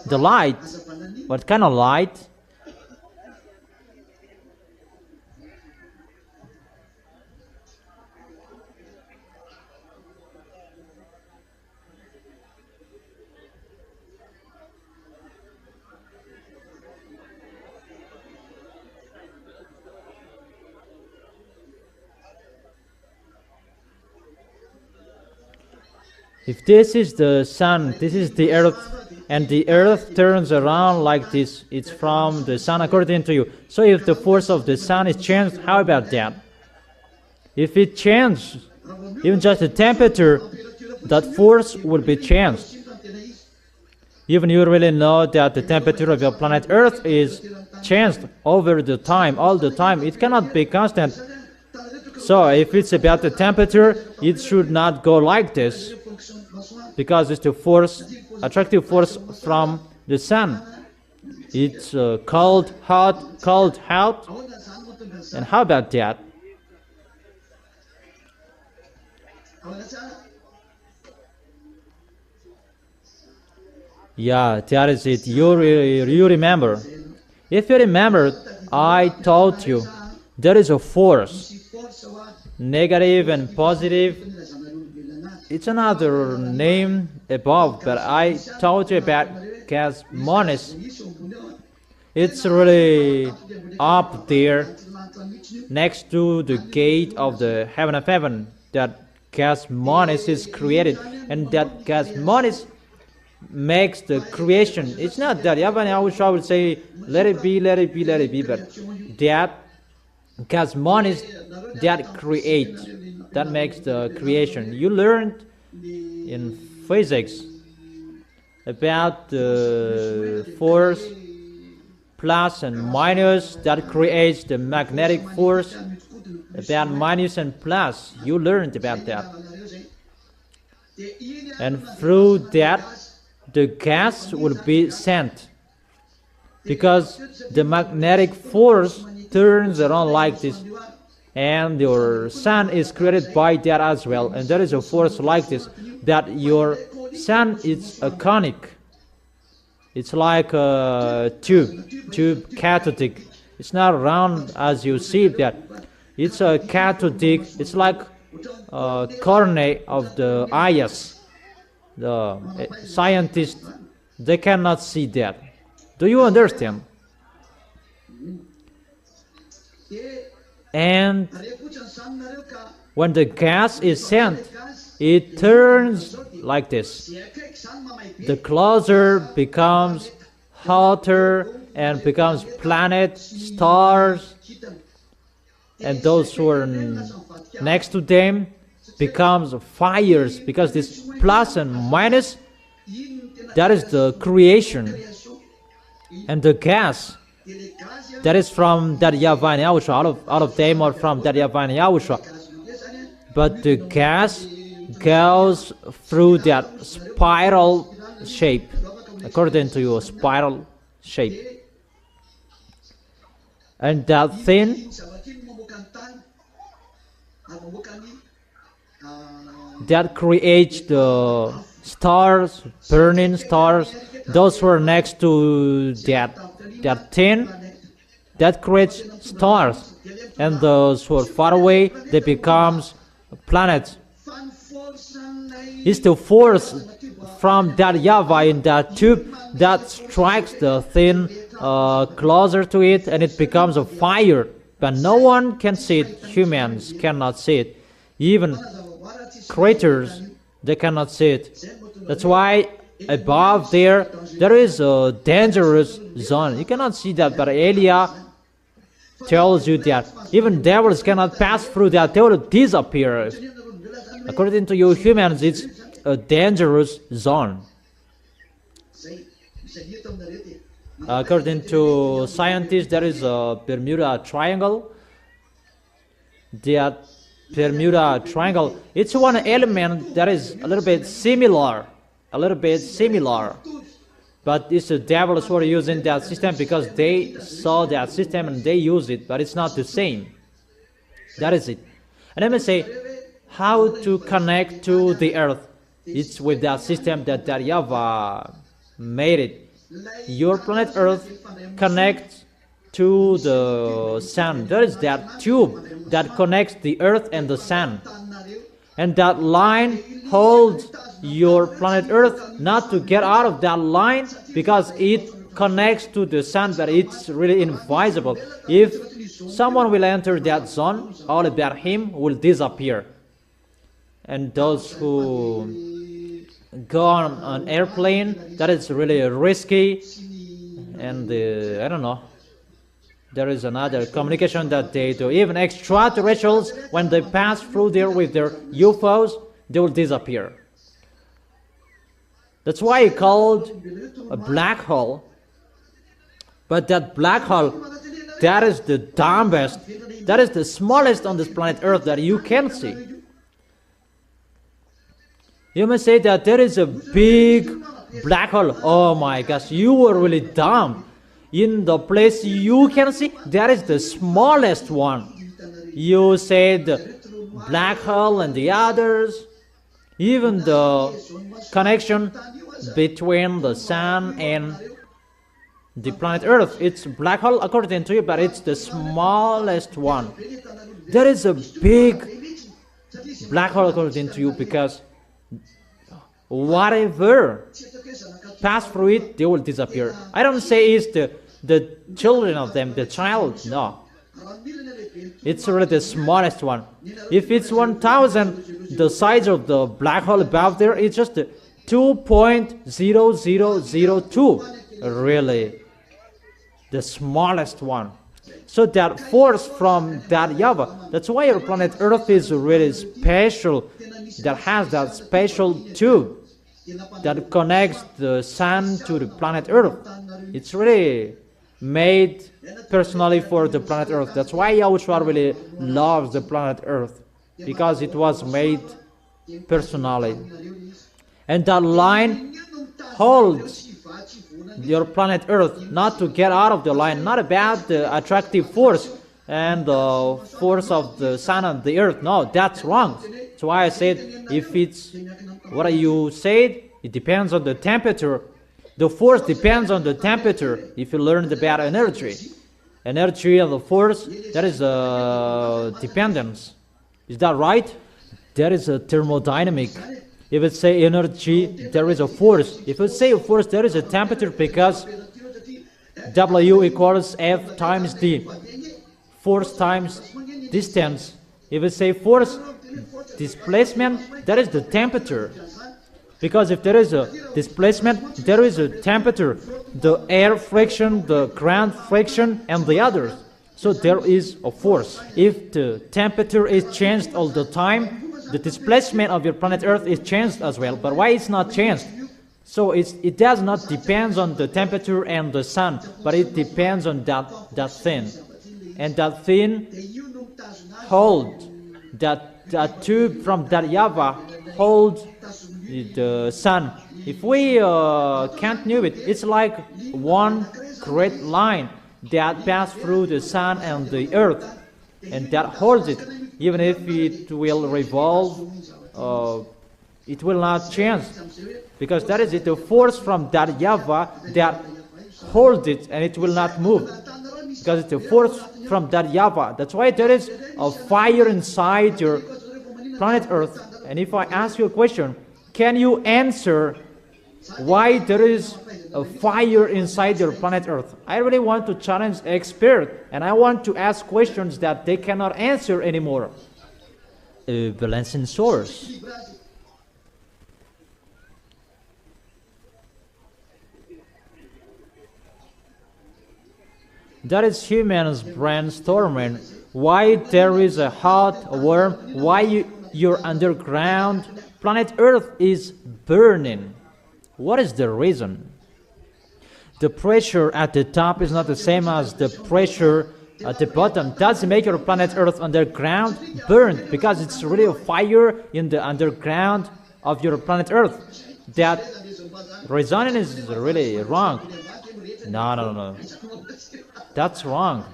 the light. What kind of light? If this is the sun, this is the earth, and the earth turns around like this, it's from the sun according to you. So if the force of the sun is changed, how about that? If it changes, even just the temperature, that force will be changed. Even you really know that the temperature of your planet Earth is changed over the time, all the time. It cannot be constant. So if it's about the temperature, it should not go like this, because it's the force, attractive force from the sun. It's cold, hot, cold, hot. And how about that? Yeah, that is it. You remember. If you remember, I told you there is a force, negative and positive. It's another name above, but I told you about gas monis. It's really up there next to the gate of the heaven of heaven. That gas monis is created, and that gas monis makes the creation. It's not that YAHVAH will say, let it be, let it be, let it be, but that gas monis that create, that makes the creation. You learned in physics about the force plus and minus that creates the magnetic force. About minus and plus, you learned about that. And through that, the gas will be sent, because the magnetic force turns around like this, and your sun is created by that as well. And there is a force like this, that your sun is a conic. It's like a tube cathodic. It's not round as you see that. It's a cathodic. It's like a cornea of the eyes. The scientists, they cannot see that. Do you understand? And when the gas is sent, it turns like this. The closer becomes hotter and becomes planets, stars, and those who are next to them becomes fires, because this plus and minus, that is the creation. And the gas, that is from that YAHVAH and YAHOSHUAH, out of them, or from that YAHVAH and YAHOSHUAH. But the gas goes through that spiral shape, according to your spiral shape. And that thing that creates the stars, burning stars, those who are next to that thing, that creates stars. And those who are far away, they becomes planets. It's the force from that YAHVAH in that tube that strikes the thing closer to it, and it becomes a fire. But no one can see it. Humans cannot see it. Even creatures, they cannot see it. That's why above there is a dangerous zone. You cannot see that, but Elia tells you that even devils cannot pass through that. They will disappear. According to you humans, it's a dangerous zone. According to scientists, there is a Bermuda Triangle. That Bermuda Triangle, it's one element that is a little bit similar. But it's the devils who are using that system, because they saw that system and they use it, but it's not the same. That is it. And let me say, how to connect to the earth. It's with that system that YAHVAH made it. Your planet Earth connects to the sun. There is that tube that connects the earth and the sun. And that line holds your planet Earth not to get out of that line, because it connects to the sun, but it's really invisible. If someone will enter that zone, all about him will disappear. And those who go on an airplane, that is really risky. And I don't know, there is another communication that they do. Even extraterrestrials, when they pass through there with their UFOs, they will disappear. That's why it's called a black hole. But that black hole, that is the dumbest, that is the smallest on this planet Earth that you can see. You may say that there is a big black hole. Oh my gosh, you were really dumb. In the place you can see, that is the smallest one. You said black hole and the others. Even the connection between the sun and the planet Earth, it's black hole according to you, but it's the smallest one. There is a big black hole according to you, because whatever pass through it, they will disappear. I don't say it's the children of them, the child, no. It's really the smallest one. If it's 1,000, the size of the black hole above there is just 2.0002. Really, the smallest one. So that force from that YAHVAH, that's why our planet Earth is really special, that has that special tube that connects the sun to the planet Earth. It's really made personally for the planet Earth. That's why YAHOSHUAH really loves the planet Earth, because it was made personally. And that line holds your planet Earth, not to get out of the line, not about the attractive force and the force of the sun and the earth. No, that's wrong. That's why I said, if it's what you said, it depends on the temperature. The force depends on the temperature. If you learned about energy and the force, that is a dependence. Is that right? There is a thermodynamic. If it say energy, there is a force. If it say a force, there is a temperature, because W equals F times D. Force times distance. If it say force, displacement, that is the temperature. Because if there is a displacement, there is a temperature. The air friction, the ground friction, and the others. So there is a force. If the temperature is changed all the time, the displacement of your planet Earth is changed as well. But why it's not changed? So it does not depend on the temperature and the sun, but it depends on that thing. And that thing holds, that tube from that YAHVAH holds the sun. If we can't know it, it's like one great line that passes through the sun and the earth, and that holds it. Even if it will revolve, it will not change, because that is it, the force from that YAHVAH that holds it, and it will not move, because it's the force from that YAHVAH. That's why there is a fire inside your planet Earth. And if I ask you a question, can you answer why there is a fire inside your planet Earth? I really want to challenge experts, and I want to ask questions that they cannot answer anymore. A balancing source. That is humans brainstorming why there is a hot, warm, why your underground planet Earth is burning. What is the reason? The pressure at the top is not the same as the pressure at the bottom. Does make your planet Earth underground burned, because it's really a fire in the underground of your planet Earth. That reasoning is really wrong. No. That's wrong.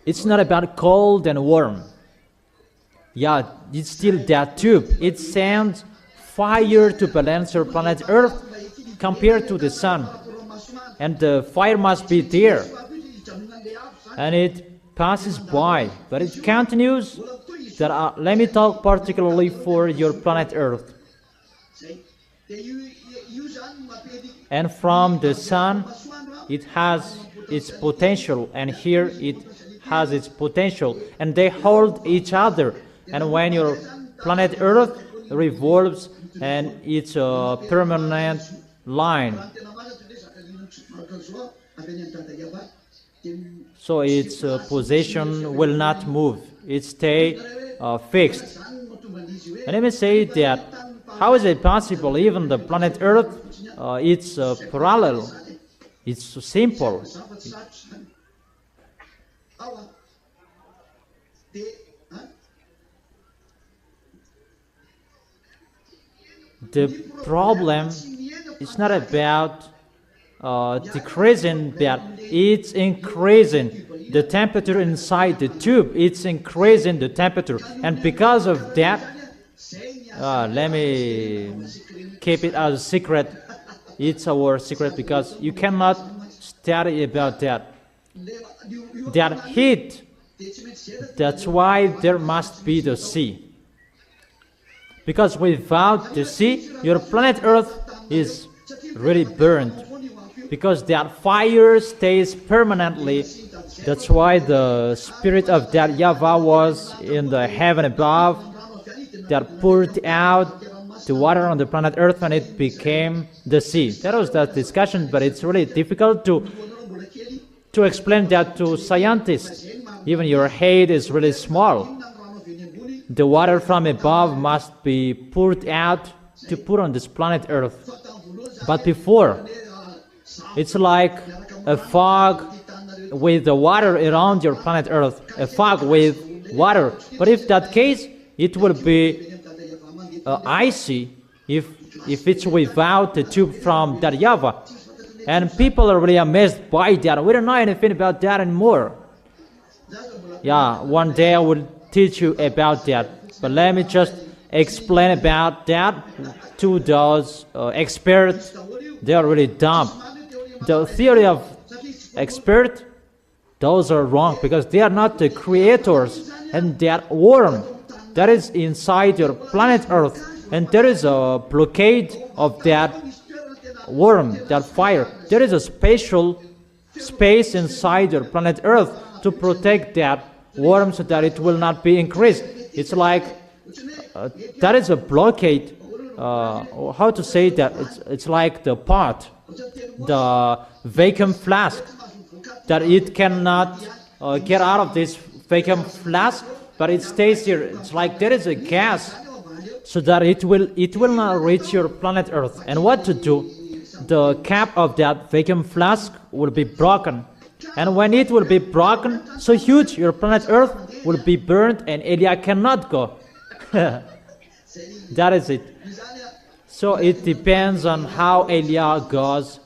It's not about cold and warm. Yeah, it's still that tube. It sends fire to balance your planet Earth compared to the sun. And the fire must be there. And it passes by, but it continues. Let me talk particularly for your planet Earth. And from the sun, it has its potential, and here it has its potential, and they hold each other. And when your planet Earth revolves, and it's a permanent line, so its position will not move. It stay fixed. And let me say that How is it possible? Even the planet Earth, it's parallel. It's so simple. The problem is not about decreasing that, it's increasing the temperature inside the tube. It's increasing the temperature, and because of that, let me keep it as a secret. It's our secret because you cannot study about that. That heat, that's why there must be the sea. Because without the sea, your planet Earth is really burned. Because that fire stays permanently. That's why the spirit of that YAHVAH was in the heaven above, that poured out the water on the planet Earth, and it became the sea. That was that discussion, but it's really difficult to explain that to scientists. Even your head is really small. The water from above must be poured out to put on this planet Earth. But before, it's like a fog with the water around your planet Earth, a fog with water. But if that case, it will be icy if it's without the tube from that YAHVAH. And people are really amazed by that. We don't know anything about that anymore. Yeah, one day I will teach you about that. But let me just explain about that to those experts. They are really dumb. The theory of expert, those are wrong because they are not the creators, and that worm that is inside your planet Earth, and there is a blockade of that worm, that fire. There is a special space inside your planet Earth to protect that worm so that it will not be increased. It's like that is a blockade. How to say that? It's like the pot, the vacuum flask, that it cannot get out of this vacuum flask, but it stays here. It's like there is a gas, so that it will not reach your planet Earth. And what to do? The cap of that vacuum flask will be broken, and when it will be broken so huge, your planet Earth will be burned, and Elia cannot go. That is it. So it depends on how Elia goes.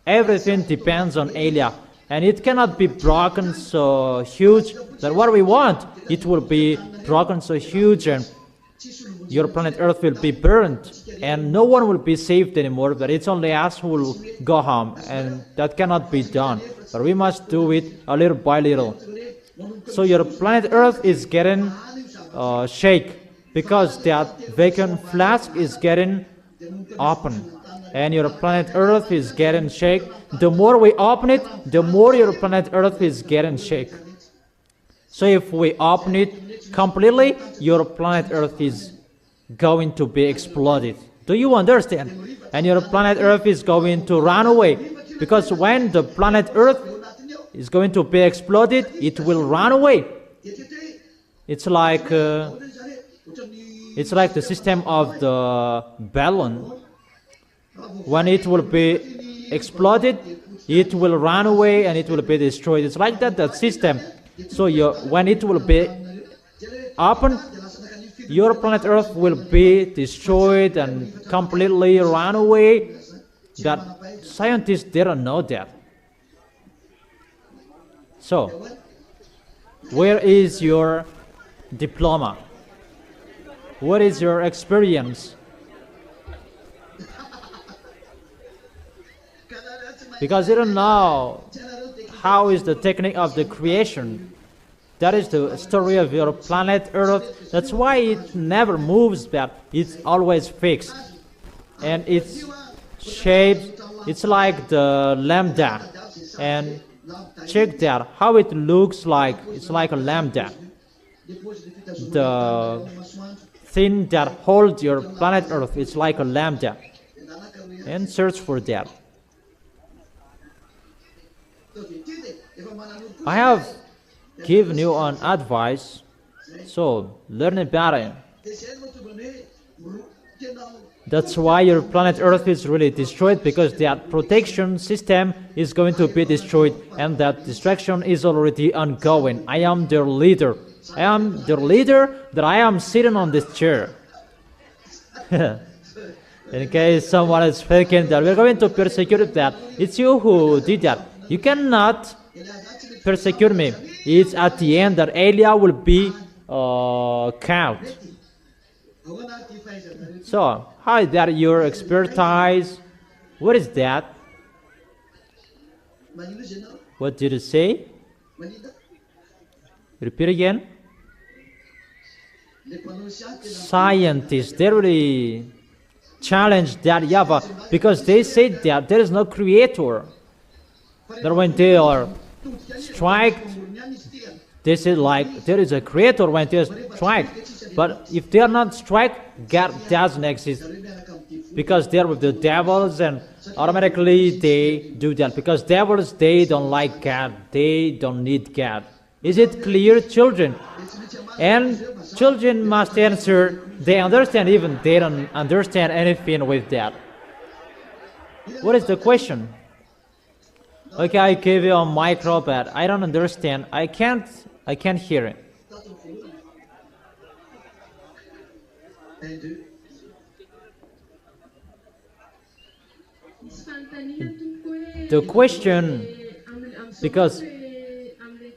Everything depends on Elia. And it cannot be broken so huge that what we want, it will be broken so huge and your planet Earth will be burned. And no one will be saved anymore, but it's only us who will go home. And that cannot be done. But we must do it a little by little. So your planet Earth is getting shake because that vacuum flask is getting open. And your planet Earth is getting shake. The more we open it, the more your planet Earth is getting shake. So if we open it completely, your planet Earth is going to be exploded. Do you understand? And your planet Earth is going to run away. Because when the planet Earth is going to be exploded, it will run away. It's like the system of the balloon. When it will be exploded, it will run away and it will be destroyed. It's like that system. So when it will be open, your planet Earth will be destroyed and completely run away. That scientists didn't know that. So, where is your diploma? What is your experience? Because you don't know how is the technique of the creation. That is the story of your planet Earth. That's why it never moves back. It's always fixed. And its shape, it's like the lambda. And check that, how it looks like. It's like a lambda. The thing that holds your planet Earth, it's like a lambda. And search for that. I have given you an advice, so learn about it. That's why your planet Earth is really destroyed, because that protection system is going to be destroyed, and that destruction is already ongoing. I am their leader. I am the leader that I am sitting on this chair. In case someone is thinking that we're going to persecute that, it's you who did that. You cannot persecute me. It's at the end that Elia will be count. So, how is that your expertise? What is that? What did you say? Repeat again. Scientists, they really challenge that YAHVAH, because they say that there is no creator. That when they are striked, they say like there is a creator when they are striked. But if they are not striked, God doesn't exist, because they are with the devils, and automatically they do that, because devils, they don't like God, they don't need God. Is it clear, children? And children must answer. They understand, even they don't understand anything with that. What is the question? Okay, I gave you a micro, but I don't understand. I can't hear it. The question, because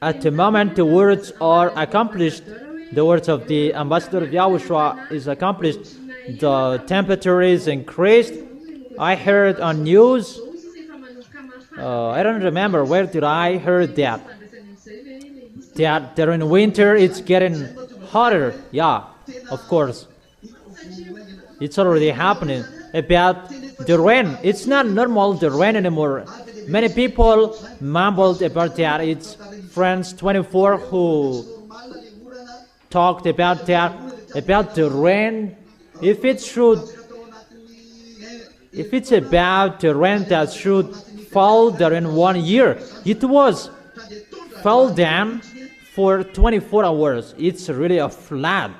at the moment the words are accomplished, the words of the ambassador of YAHOSHUAH is accomplished, the temperature is increased. I heard on news, I don't remember where did I heard that there in winter it's getting hotter. Yeah, of course. It's already happening. About the rain, it's not normal, the rain anymore. Many people mumbled about that. It's France 24 who talked about that, about the rain. If it's about the rain that should fall there in 1 year, it was fell down for 24 hours. It's really a flood.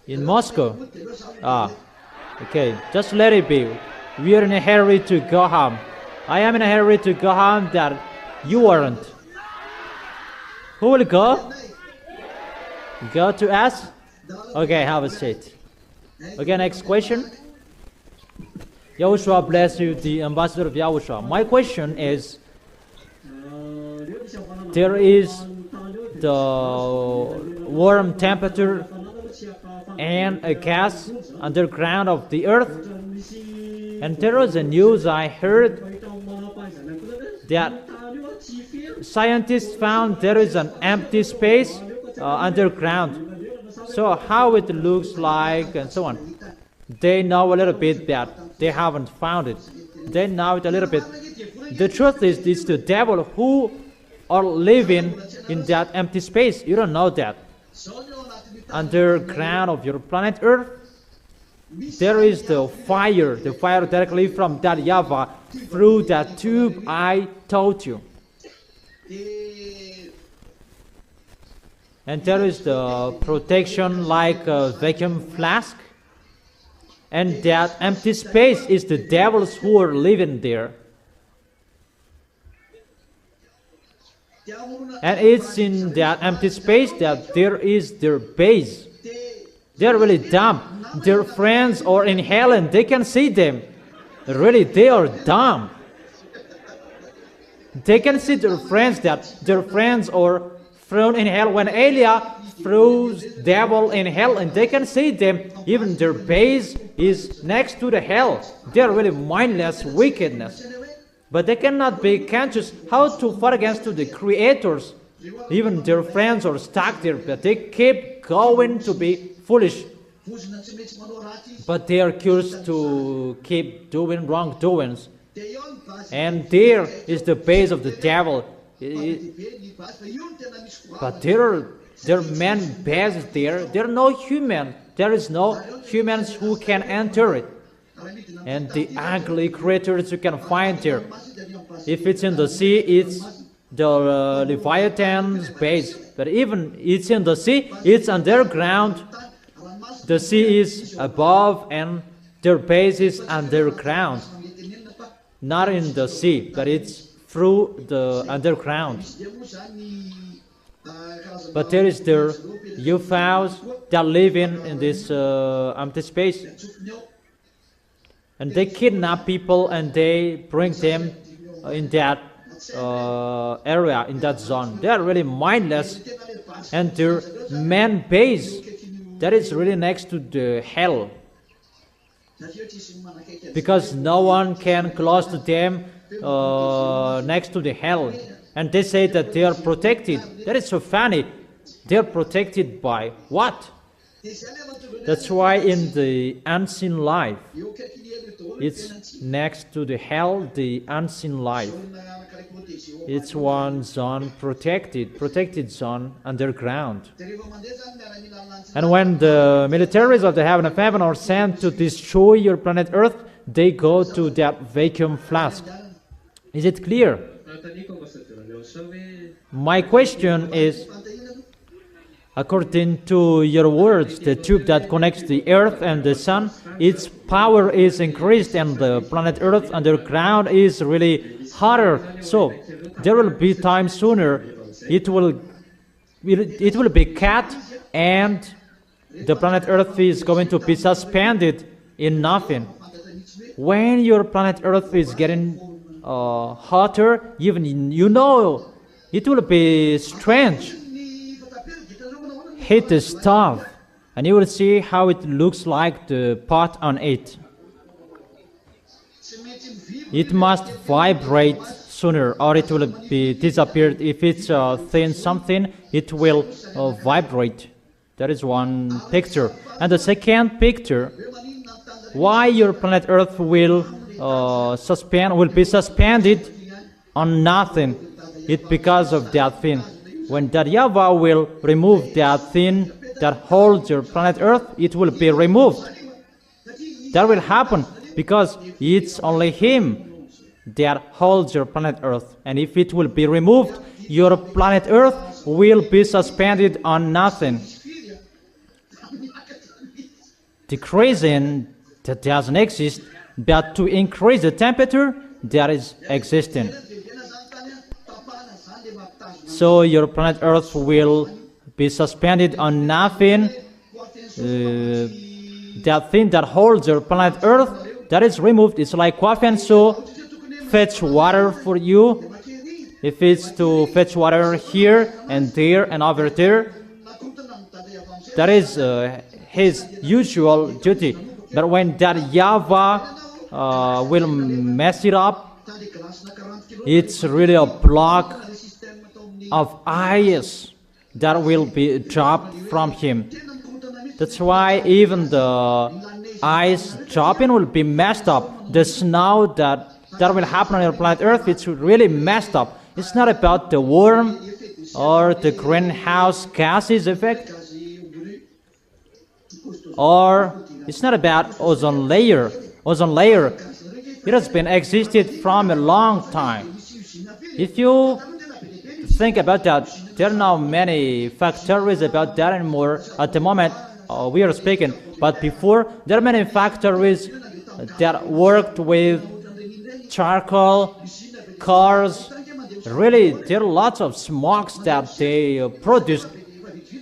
In Moscow? Okay, just let it be. We are in a hurry to go home. I am in a hurry to go home, that you aren't. Who will go? Go to us? Okay, have a seat. Okay, next question. YAHOSHUAH bless you, the ambassador of YAHOSHUAH. My question is, there is the warm temperature and a gas underground of the earth, and there was a news I heard that scientists found there is an empty space underground. So how it looks like and so on. They know a little bit that they haven't found it. They know it a little bit. The truth is, it's the devil who are living in that empty space. You don't know that. Underground of your planet Earth, there is the fire directly from that YAHVAH through that tube I told you. And there is the protection like a vacuum flask. And that empty space is the devils who are living there. And it's in that empty space that there is their base. They're really dumb. Their friends are in hell and they can see them. Really, they are dumb. They can see their friends, that their friends are thrown in hell. When Elia throws devil in hell, and they can see them, even their base is next to the hell. They are really mindless wickedness. But they cannot be conscious how to fight against the creators. Even their friends are stuck there, but they keep going to be foolish. But they are cursed to keep doing wrongdoings. And there is the base of the devil. But there are men bases there. There are no human. There is no humans who can enter it. And the ugly creatures you can find there. If it's in the sea, it's the Leviathan's base. But even it's in the sea, it's underground. The sea is above and their base is underground. Not in the sea, but it's through the underground. But there is their UFOs that live in this empty space. And they kidnap people and they bring them in that area, in that zone. They are really mindless. And their main base, that is really next to the hell. Because no one can close to them next to the hell. And they say that they are protected. That is so funny. They are protected by what? That's why in the unseen life, it's next to the hell, the unseen life. It's one zone protected zone underground. And when the militaries of the heaven of heaven are sent to destroy your planet Earth, they go to that vacuum flask. Is it clear? My question is, according to your words, the tube that connects the Earth and the Sun, its power is increased and the planet Earth underground is really hotter. So there will be time sooner it will be cut and the planet Earth is going to be suspended in nothing. When your planet Earth is getting hotter, even you know it will be strange. Hit the stove and you will see how it looks like the pot on it. It must vibrate sooner or it will be disappeared. If it's thin something, it will vibrate. That is one picture. And the second picture, why your planet Earth will be suspended on nothing. It's because of that thing. When that YAHVAH will remove that thing that holds your planet Earth, it will be removed. That will happen because it's only Him that holds your planet Earth. And if it will be removed, your planet Earth will be suspended on nothing. Decreasing that doesn't exist, but to increase the temperature that is existing. So your planet Earth will be suspended on nothing. That thing that holds your planet Earth, that is removed. It's like coffin, so fetch water for you. If it's to fetch water here and there and over there, that is his usual duty. But when that YAHVAH will mess it up, it's really a block of ice that will be dropped from him. That's why even the ice dropping will be messed up. The snow that will happen on your planet Earth, it's really messed up. It's not about the worm or the greenhouse gases effect, or it's not about ozone layer. Ozone layer, it has been existed from a long time. If you think about that, there are not many factories about that anymore at the moment we are speaking, but before there are many factories that worked with charcoal, cars. Really, there are lots of smokes that they produced,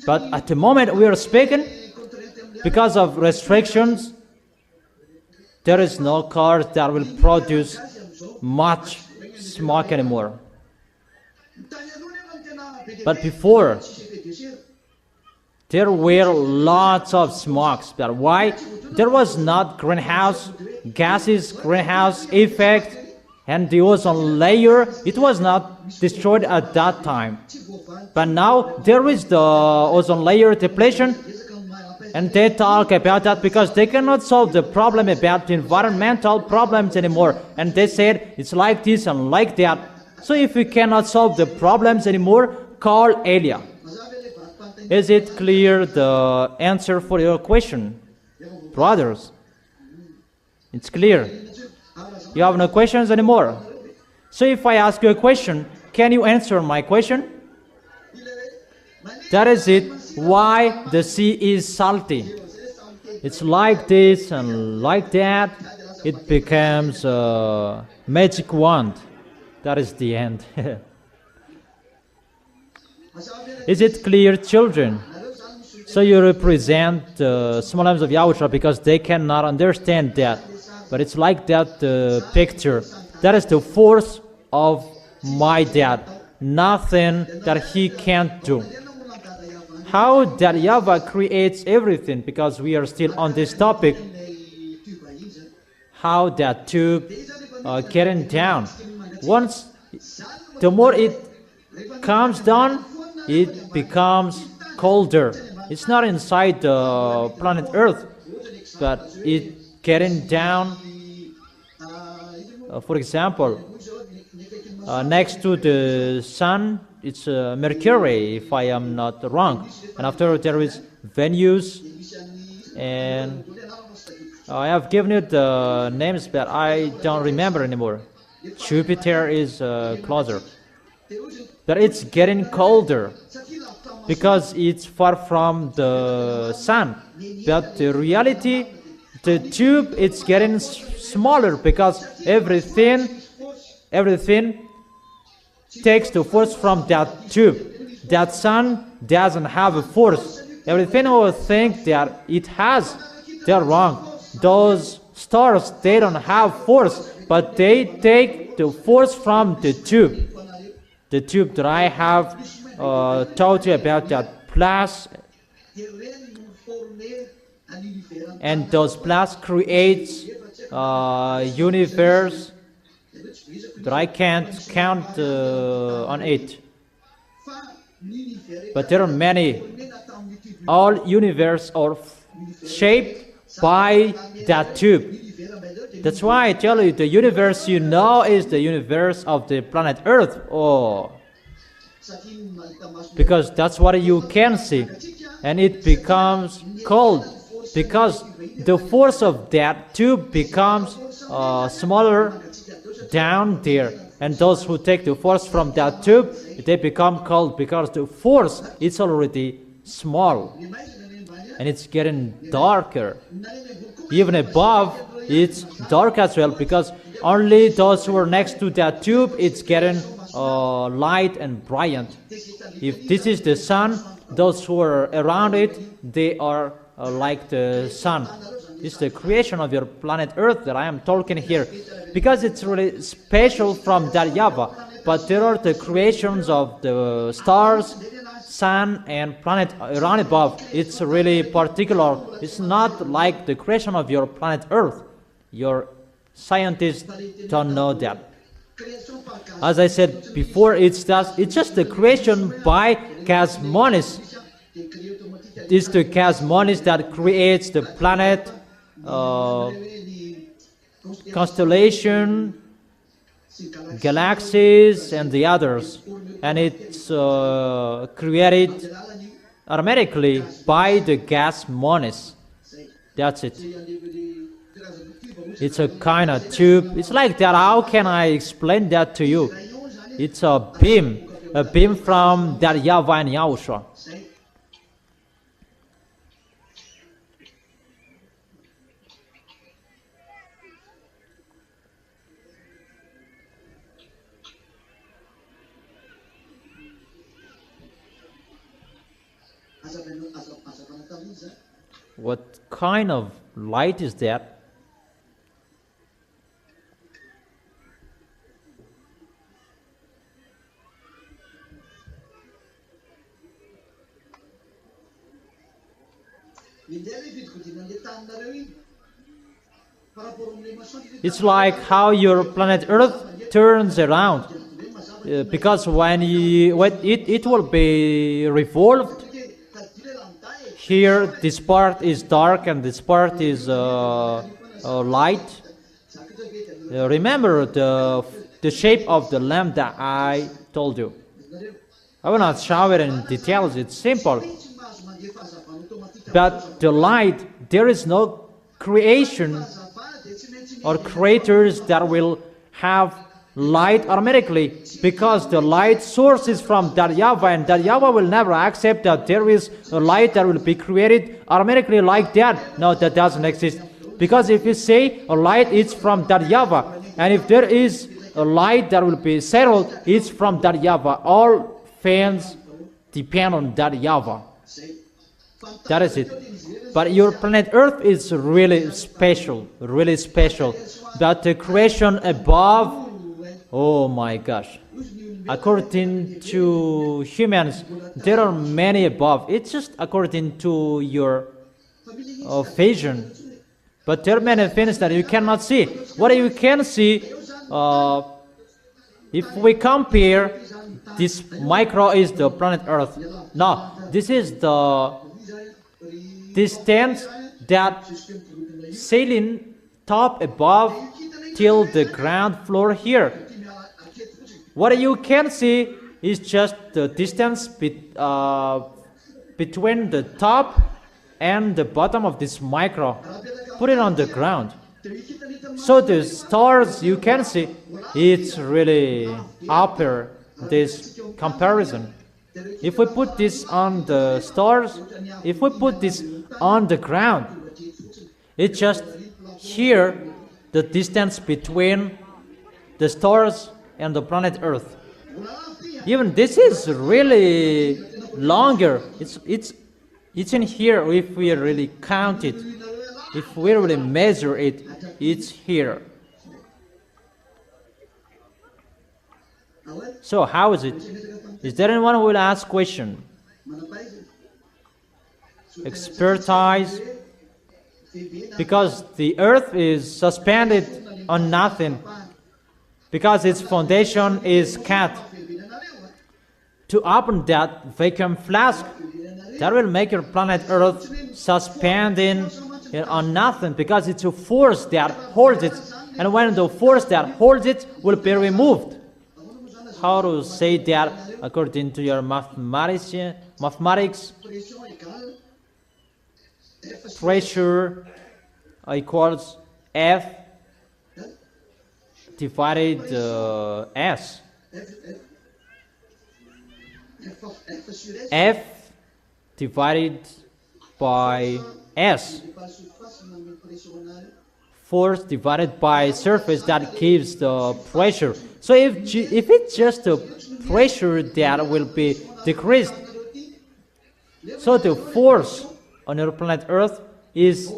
but at the moment we are speaking, because of restrictions, there is no cars that will produce much smoke anymore. But before, there were lots of smokes. But why? There was not greenhouse gases, greenhouse effect, and the ozone layer. It was not destroyed at that time. But now there is the ozone layer depletion, and they talk about that because they cannot solve the problem about the environmental problems anymore. And they said it's like this and like that. So if we cannot solve the problems anymore, call Elia. Is it clear the answer for your question? Brothers, it's clear. You have no questions anymore. So if I ask you a question, Can you answer my question? That is it. Why the sea is salty? It's like this and like that. It becomes a magic wand. That is the end. Is it clear, children? So you represent the small arms of Yahushua because they cannot understand that. But it's like that picture. That is the force of my dad. Nothing that he can't do. How that YAHVAH creates everything, because we are still on this topic. How that tube getting down. Once, the more it comes down, it becomes colder. It's not inside the planet Earth, but it getting down. For example, next to the sun, it's Mercury, if I am not wrong. And after there is Venus, and I have given you the names, but I don't remember anymore. Jupiter is closer. But it's getting colder because it's far from the sun. But the reality, the tube, it's getting smaller because everything takes the force from that tube. That sun doesn't have a force. Everything will think that it has. They're wrong. Those stars, they don't have force, but they take the force from the tube. The tube that I have told you about, that plus, and those plus creates universe that I can't count on it. But there are many. All universe are shaped by that tube. That's why I tell you, the universe you know is the universe of the planet Earth. Oh, because that's what you can see. And it becomes cold because the force of that tube becomes smaller down there. And those who take the force from that tube, they become cold because the force is already small. And it's getting darker. Even above, it's dark as well, because only those who are next to that tube, it's getting light and brilliant. If this is the sun, those who are around it, they are like the sun. It's the creation of your planet Earth that I am talking here, because it's really special from that YAHVAH. But there are the creations of the stars, sun, and planet around above. It's really particular. It's not like the creation of your planet Earth. Your scientists don't know that. As I said before, it's just the creation by cosmonics. It's the cosmonics that creates the planet, constellation, galaxies, and the others. And it's created automatically by the cosmonics. That's it. It's a kind of tube. It's like that. How can I explain that to you? It's a beam from that YAHVAH and YAHOSHUAH. What kind of light is that? It's like how your planet Earth turns around, because when it will be revolved. Here, this part is dark and this part is light. Remember the shape of the lamp that I told you. I will not show it in details. It's simple. But the light, there is no creation or creators that will have light automatically, because the light source is from that YAHVAH, and that YAHVAH will never accept that there is a light that will be created automatically like that. No, that doesn't exist. Because if you say a light is from that YAHVAH, and if there is a light that will be settled, it's from that YAHVAH. All fans depend on that YAHVAH. That is it. But your planet Earth is really special, really special. But the creation above, oh my gosh. According to humans, there are many above. It's just according to your vision. But there are many things that you cannot see. What you can see, if we compare, this micro is the planet Earth. Now, this is the distance that sailing top above till the ground floor here. What you can see is just the distance between the top and the bottom of this micro. Put it on the ground. So the stars you can see, it's really upper this comparison. If we put this on the stars, if we put this on the ground, it's just here the distance between the stars and the planet Earth. Even this is really longer. It's in here. If we really count it, if we really measure it, it's here. So how is it? Is there anyone who will ask question? Expertise. Because the earth is suspended on nothing. Because its foundation is cut. To open that vacuum flask, that will make your planet Earth suspending on nothing, because it's a force that holds it. And when the force that holds it will be removed. How to say that according to your mathematics? Pressure equals F divided S. F divided by S. Force divided by surface, that gives the pressure. So if it's just the pressure that will be decreased, so the force on your planet Earth is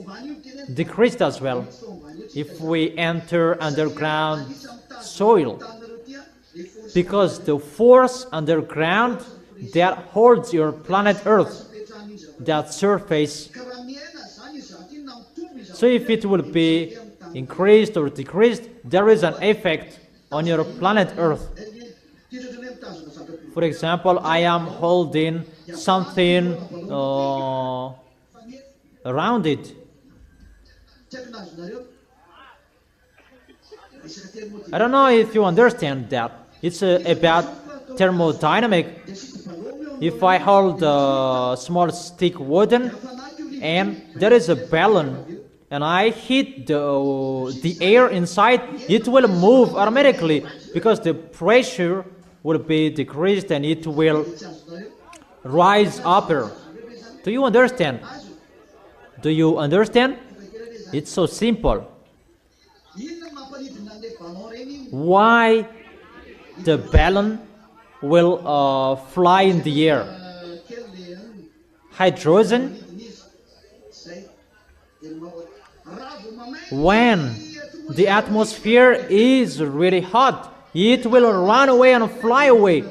decreased as well. If we enter underground soil, because the force underground that holds your planet Earth, that surface, so if it will be increased or decreased, there is an effect on your planet Earth. For example, I am holding something around it. I don't know if you understand that. It's about thermodynamic. If I hold a small stick wooden and there is a balloon and I hit the air inside, it will move automatically because the pressure will be decreased and it will rise upper. Do you understand? Do you understand? It's so simple. Why the balloon will fly in the air? Hydrogen. When the atmosphere is really hot, it will run away and fly away.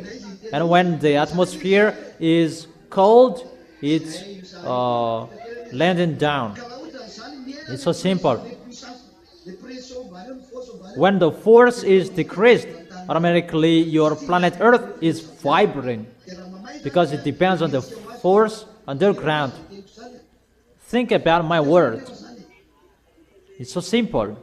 And when the atmosphere is cold, it's landing down. It's so simple. When the force is decreased, automatically your planet Earth is vibrating because it depends on the force underground. Think about my words. It's so simple.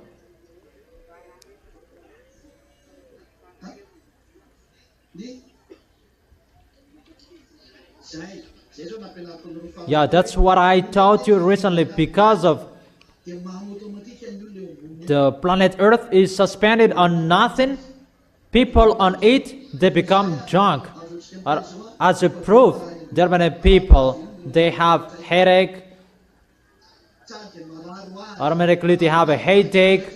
Yeah, that's what I taught you recently. Because of the planet Earth is suspended on nothing, People on it, they become drunk. Or as a proof, there are many people, they have headache, automatically they have a headache,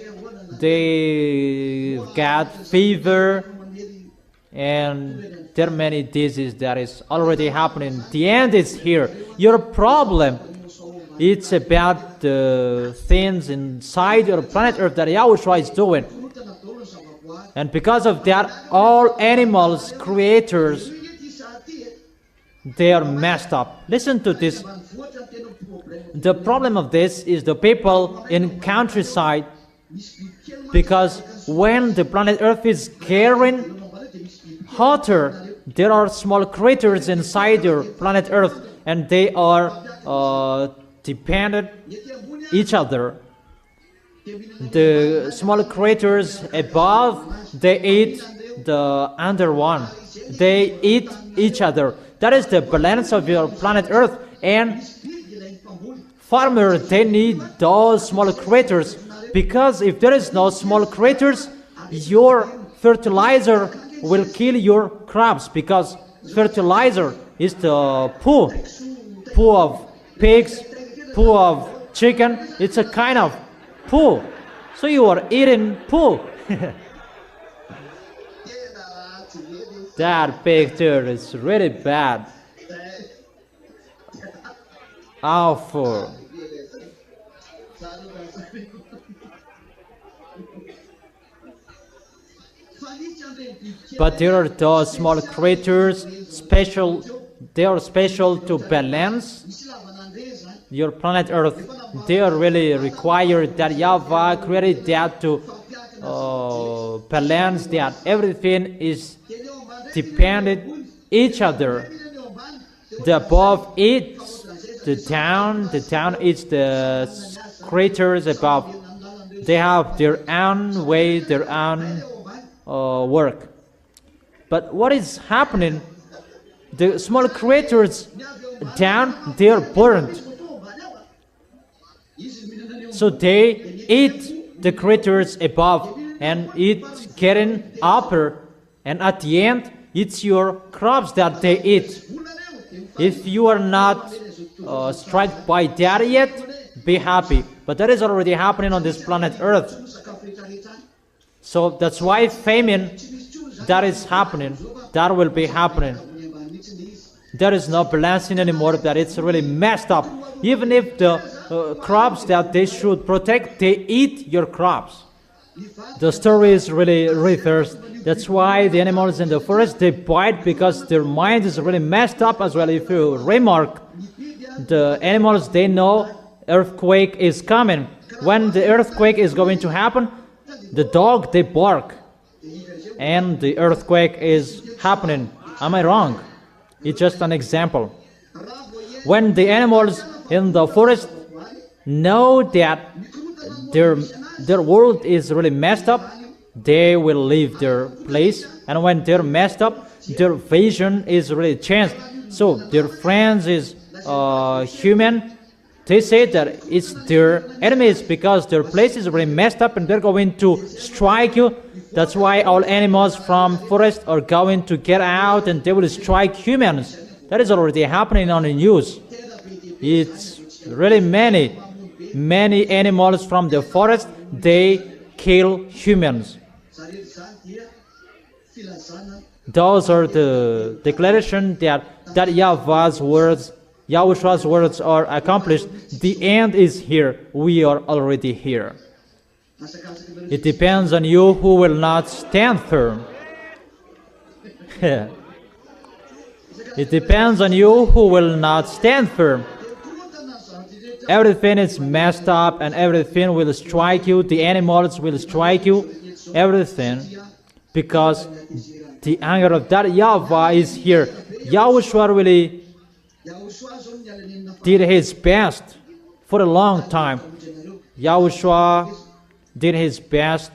they get fever, and there are many diseases that is already happening. The end is here. Your problem, it's about the things inside your planet Earth that Yahushua is doing. And because of that, all animals, creators, they are messed up. Listen to this. The problem of this is the people in countryside, because when the planet Earth is getting hotter, there are small creatures inside your planet Earth, and they are dependent each other. The small creatures above, they eat the under one. They eat each other. That is the balance of your planet Earth. And farmers, they need those small creatures, because if there is no small creatures, your fertilizer will kill your crops, because fertilizer is the poo of pigs, poo of chicken. It's a kind of poo. So you are eating poo. That picture is really bad. Awful. But there are those small creatures, special. They are special to balance your planet Earth. They are really required that YAHVAH created that to balance that. Everything is dependent each other. The above eats the down eats the creatures above. They have their own way, their own work. But what is happening? The small creatures down, they are burned. So they eat the creatures above, and it's getting upper, and at the end, it's your crops that they eat. If you are not struck by that yet, be happy. But that is already happening on this planet Earth. So that's why famine, that is happening. That will be happening. There is no balancing anymore. That it's really messed up. Even if the crops that they should protect, they eat your crops. The story is really reversed. That's why the animals in the forest, they bite, because their mind is really messed up as well. If you remark, the animals, they know earthquake is coming. When the earthquake is going to happen, the dog, they bark, and the earthquake is happening. Am I wrong? It's just an example. When the animals in the forest know that their world is really messed up, they will leave their place. And when they're messed up, their vision is really changed. So their friends is human. They say that it's their enemies, because their place is really messed up and they're going to strike you. That's why all animals from forest are going to get out and they will strike humans. That is already happening on the news. It's really many animals from the forest, they kill humans. Those are the declaration that YAHVAH's words, Yahushua's words are accomplished. The end is here. We are already here. It depends on you who will not stand firm. It depends on you who will not stand firm. Everything is messed up and everything will strike you. The animals will strike you. Everything. Because the anger of that YAHVAH is here. Yahushua really did his best for a long time. Yahushua did his best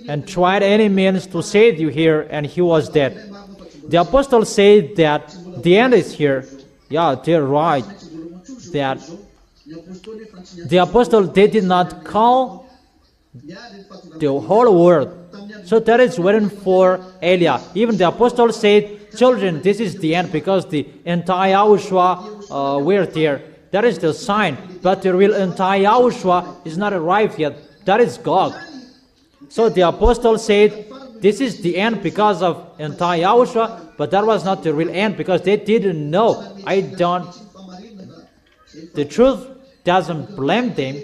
and tried any means to save you here, and he was dead. The apostles say that the end is here. Yeah, they're right. That the apostles, they did not call the whole world. So that is written for Elia. Even the apostle said, children, this is the end, because the entire YAHOSHUAH were there. That is the sign. But the real entire YAHOSHUAH is not arrived yet. That is God. So the apostle said, this is the end because of entire YAHOSHUAH, but that was not the real end, because they didn't know. The truth doesn't blame them.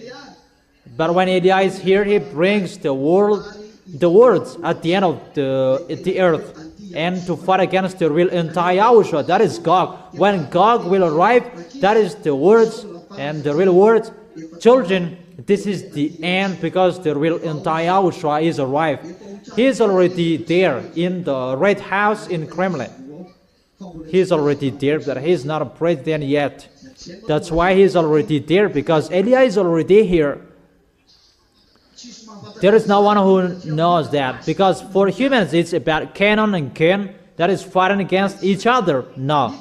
But when Elia is here, he brings the words at the end of the earth, and to fight against the real entire YAHOSHUAH. That is God. When God will arrive, that is the words and the real words. Children, this is the end, because the real entire YAHOSHUAH is arrived. He is already there in the Red House in Kremlin. He is already there, but he is not a president yet. That's why he is already there, because Elia is already here. There is no one who knows that, because for humans it's about Canon and Cain that is fighting against each other. No.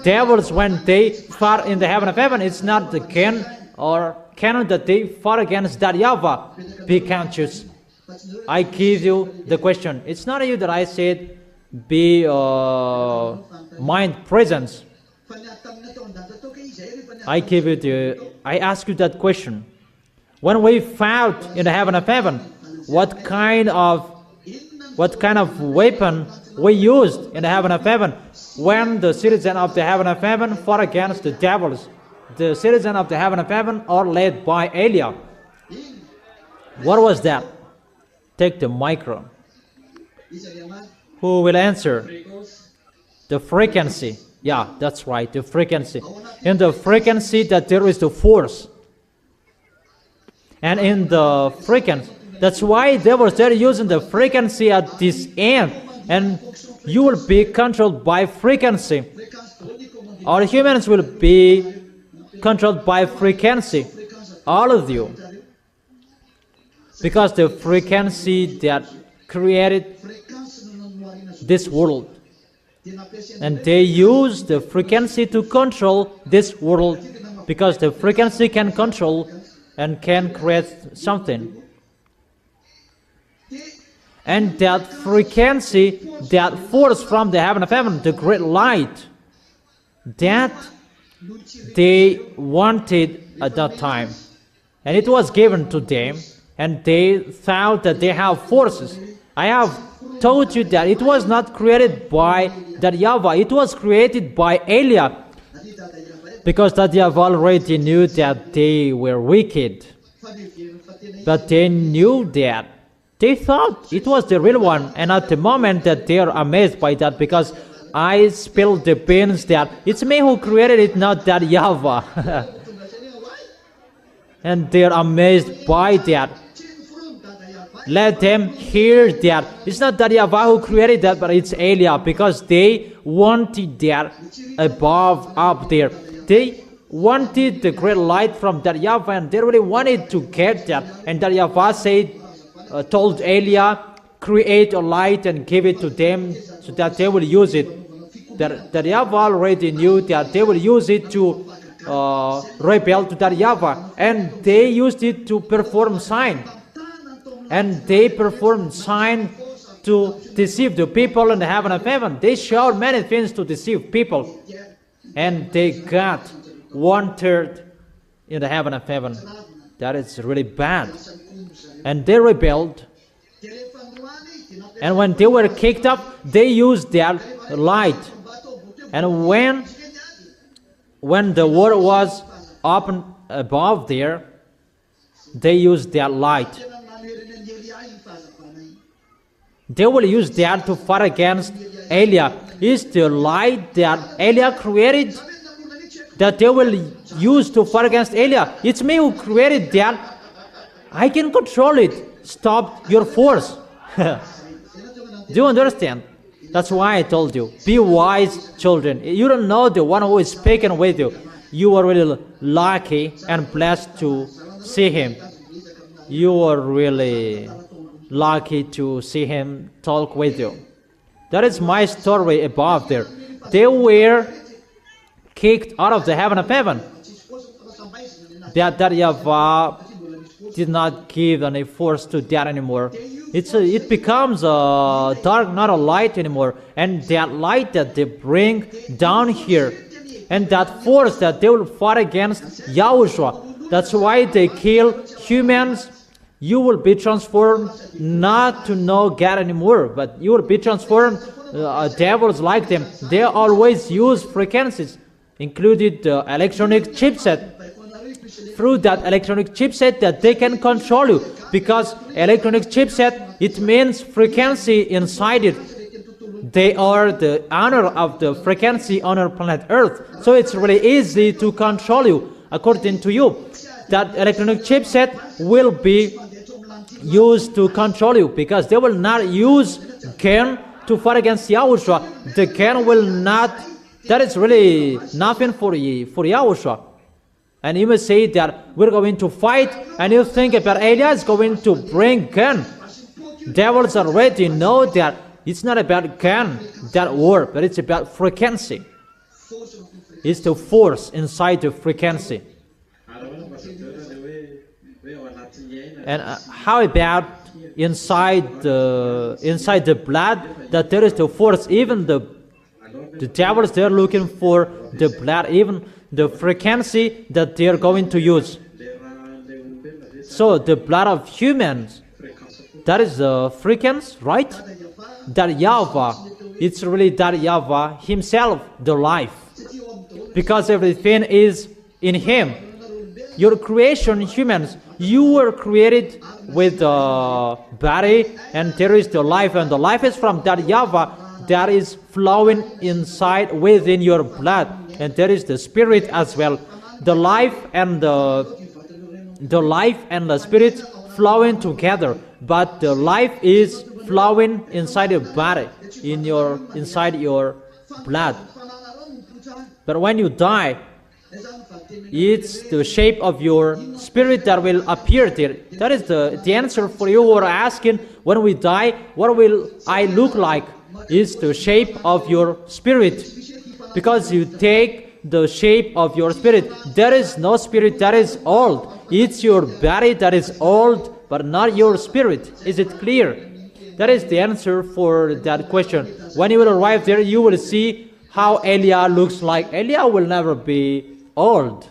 Devils, when they fight in the heaven of heaven, it's not the Cain or Canon that they fought against that YAHVAH. Be conscious. I give you the question. It's not you that I said be mind presence. I ask you that question. When we fought in the heaven of heaven, what kind of weapon we used in the heaven of heaven? When the citizens of the heaven of heaven fought against the devils, the citizens of the heaven of heaven are led by Elia. What was that? Take the micro. Who will answer? The frequency. Yeah, that's right, the frequency. In the frequency that there is the force. And in the frequency, that's why they were using the frequency at this end. And you will be controlled by frequency. Our humans will be controlled by frequency. All of you. Because the frequency that created this world. And they use the frequency to control this world. Because the frequency can control and can create something. And that frequency, that force from the heaven of heaven, the great light, that they wanted at that time. And it was given to them, and they thought that they have forces. I have told you that it was not created by that YAHVAH, it was created by Elia. Because that YAHVAH already knew that they were wicked. But they knew that. They thought it was the real one. And at the moment that they are amazed by that, because I spilled the beans that it's me who created it, not that YAHVAH. And they are amazed by that. Let them hear that. It's not that YAHVAH who created that, but it's Elia, because they wanted that above, up there. They wanted the great light from that YAHVAH, and they really wanted to get that. And that YAHVAH said, told Elia, create a light and give it to them so that they will use it. That YAHVAH already knew that they will use it to rebel to that YAHVAH. And they used it to perform sign. And they performed sign to deceive the people in the heaven of heaven. They showed many things to deceive people. And they got 1/3 in the heaven of heaven. That is really bad. And they rebelled. And when they were kicked up, they used their light. And when the word was opened above there, they used their light. They will use that to fight against Elia. Is the light that Elia created that they will use to fight against Elia? It's me who created that. I can control it. Stop your force. Do you understand? That's why I told you, be wise, children. You don't know the one who is speaking with you. You are really lucky and blessed to see him. You are really lucky to see him talk with you. That is my story above there. They were kicked out of the heaven of heaven. That YAHVAH did not give any force to that anymore. It becomes a dark, not a light anymore. And that light that they bring down here, and that force that they will fight against YAHOSHUAH, that's why they kill humans. You will be transformed not to know God anymore, but you will be transformed. Devils like them, they always use frequencies, included the electronic chipset. Through that electronic chipset that they can control you, because electronic chipset, it means frequency inside it. They are the owner of the frequency on our planet Earth, so it's really easy to control you. According to you, that electronic chipset will be used to control you, because they will not use gun to fight against YAHOSHUAH. The gun will not, that is really nothing for YAHOSHUAH. And you may say that we're going to fight, and you think about Eliah is going to bring gun. Devils already know that it's not about gun, that war, but it's about frequency. It's the force inside the frequency. And how about inside the blood, that there is the force? Even the devils, they're looking for the blood, even the frequency that they are going to use. So the blood of humans, that is the frequency, right? That YAHVAH, it's really that YAHVAH himself, the life, because everything is in him. Your creation, humans, you were created with a body, and there is the life, and the life is from that YAHVAH that is flowing inside within your blood, and there is the spirit as well. The life and the spirit flowing together, but the life is flowing inside your body, inside your blood. But when you die, it's the shape of your spirit that will appear there. That is the answer for you who are asking, when we die, what will I look like? Is the shape of your spirit, because you take the shape of your spirit. There is no spirit that is old. It's your body that is old, but not your spirit. Is it clear? That is the answer for that question. When you will arrive there, you will see how Eliah looks like. Eliah will never be old.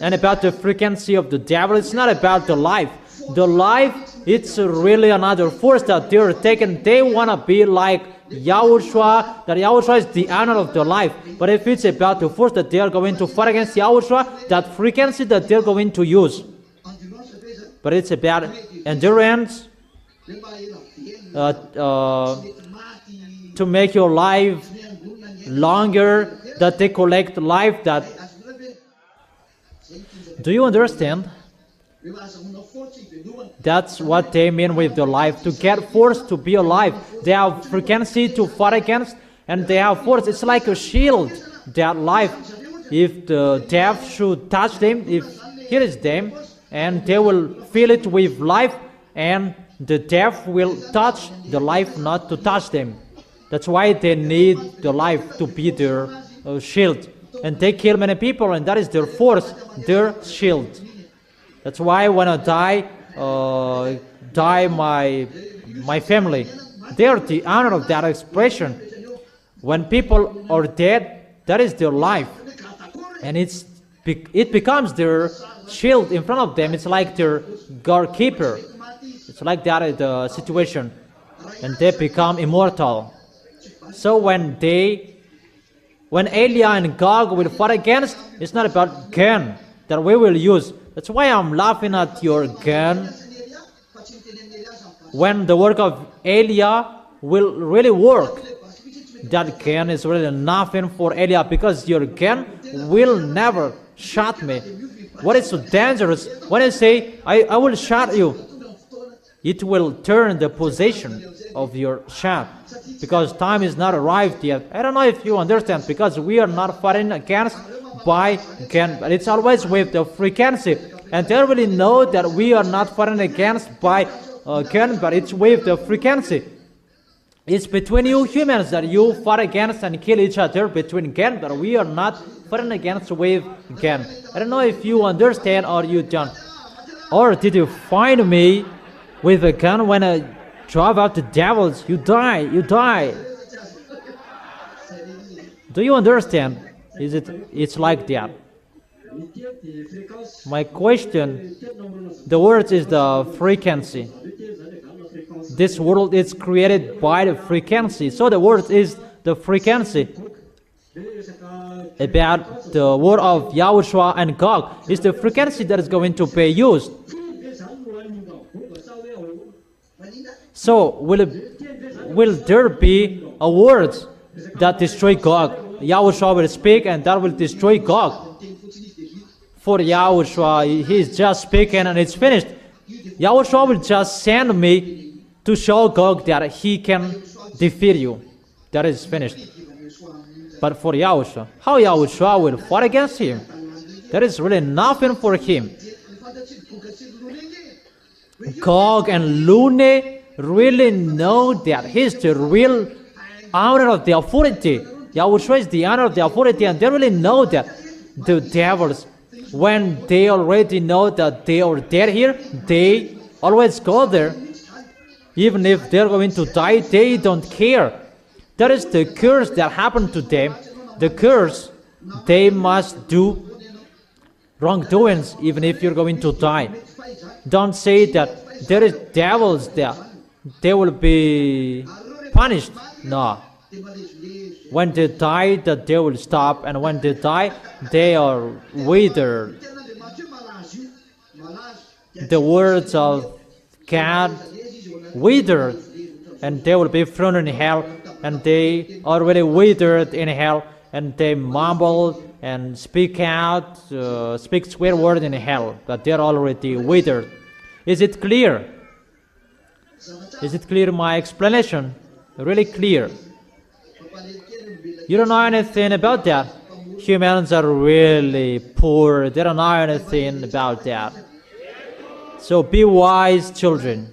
And about the frequency of the devil, it's not about the life. The life, it's really another force that they're taking. They want to be like YAHOSHUAH, that YAHOSHUAH is the honor of the life. But if it's about the force that they are going to fight against YAHOSHUAH, that frequency that they're going to use. But it's about endurance, to make your life longer, that they collect life. That, do you understand? That's what they mean with the life, to get force to be alive. They have frequency to fight against, and they have force. It's like a shield, that life. If the death should touch them, if here is them, and they will feel it with life, and the death will touch the life, not to touch them. That's why they need the life to be their shield. And they kill many people, and that is their force, their shield. That's why when I die my family, they are the honor of that expression. When people are dead, that is their life, and it becomes their shield in front of them. It's like their guardkeeper. It's like that the situation, and they become immortal. So when Eliah and Gog will fight against, it's not about gun that we will use. That's why I'm laughing at your gun. When the work of Eliah will really work, that gun is really nothing for Eliah, because your gun will never shot me. What is so dangerous? When I say, I will shot you, it will turn the position of your shot, because time is not arrived yet. I don't know if you understand, because we are not fighting against by gun, but it's always with the frequency. And they really know that we are not fighting against by gun, but it's with the frequency. It's between you humans that you fight against and kill each other between gan, but we are not fighting against with gan. I don't know if you understand or you don't. Or did you find me with a gun when I drive out the devils? You die, you die. Do you understand? It's like that. My question, the word is the frequency. This world is created by the frequency. So the word is the frequency. About the word of YAHOSHUAH and Gog is the frequency that is going to be used. So will there be a word that destroy Gog? YAHOSHUAH will speak and that will destroy Gog. For YAHOSHUAH, he is just speaking and it's finished. YAHOSHUAH will just send me to show Gog that he can defeat you. That is finished. But for YAHOSHUAH, how YAHOSHUAH will fight against him? There is really nothing for him. Gog and Lune really know that he's the real owner of the authority. YAHOSHUAH is the owner of the authority, and they really know that the devils, when they already know that they are dead here, they always go there. Even if they're going to die, they don't care. That is the curse that happened to them. The curse, they must do wrongdoings even if you're going to die. Don't say that there is devils there. They will be punished. No. When they die, that they will stop. And when they die, they are withered. The words of God withered, and they will be thrown in hell, and they already withered in hell, and they mumble and speak out, speak swear word in hell, but they're already withered. Is it clear? Is it clear, my explanation? Really clear. You don't know anything about that. Humans are really poor. They don't know anything about that. So be wise, children.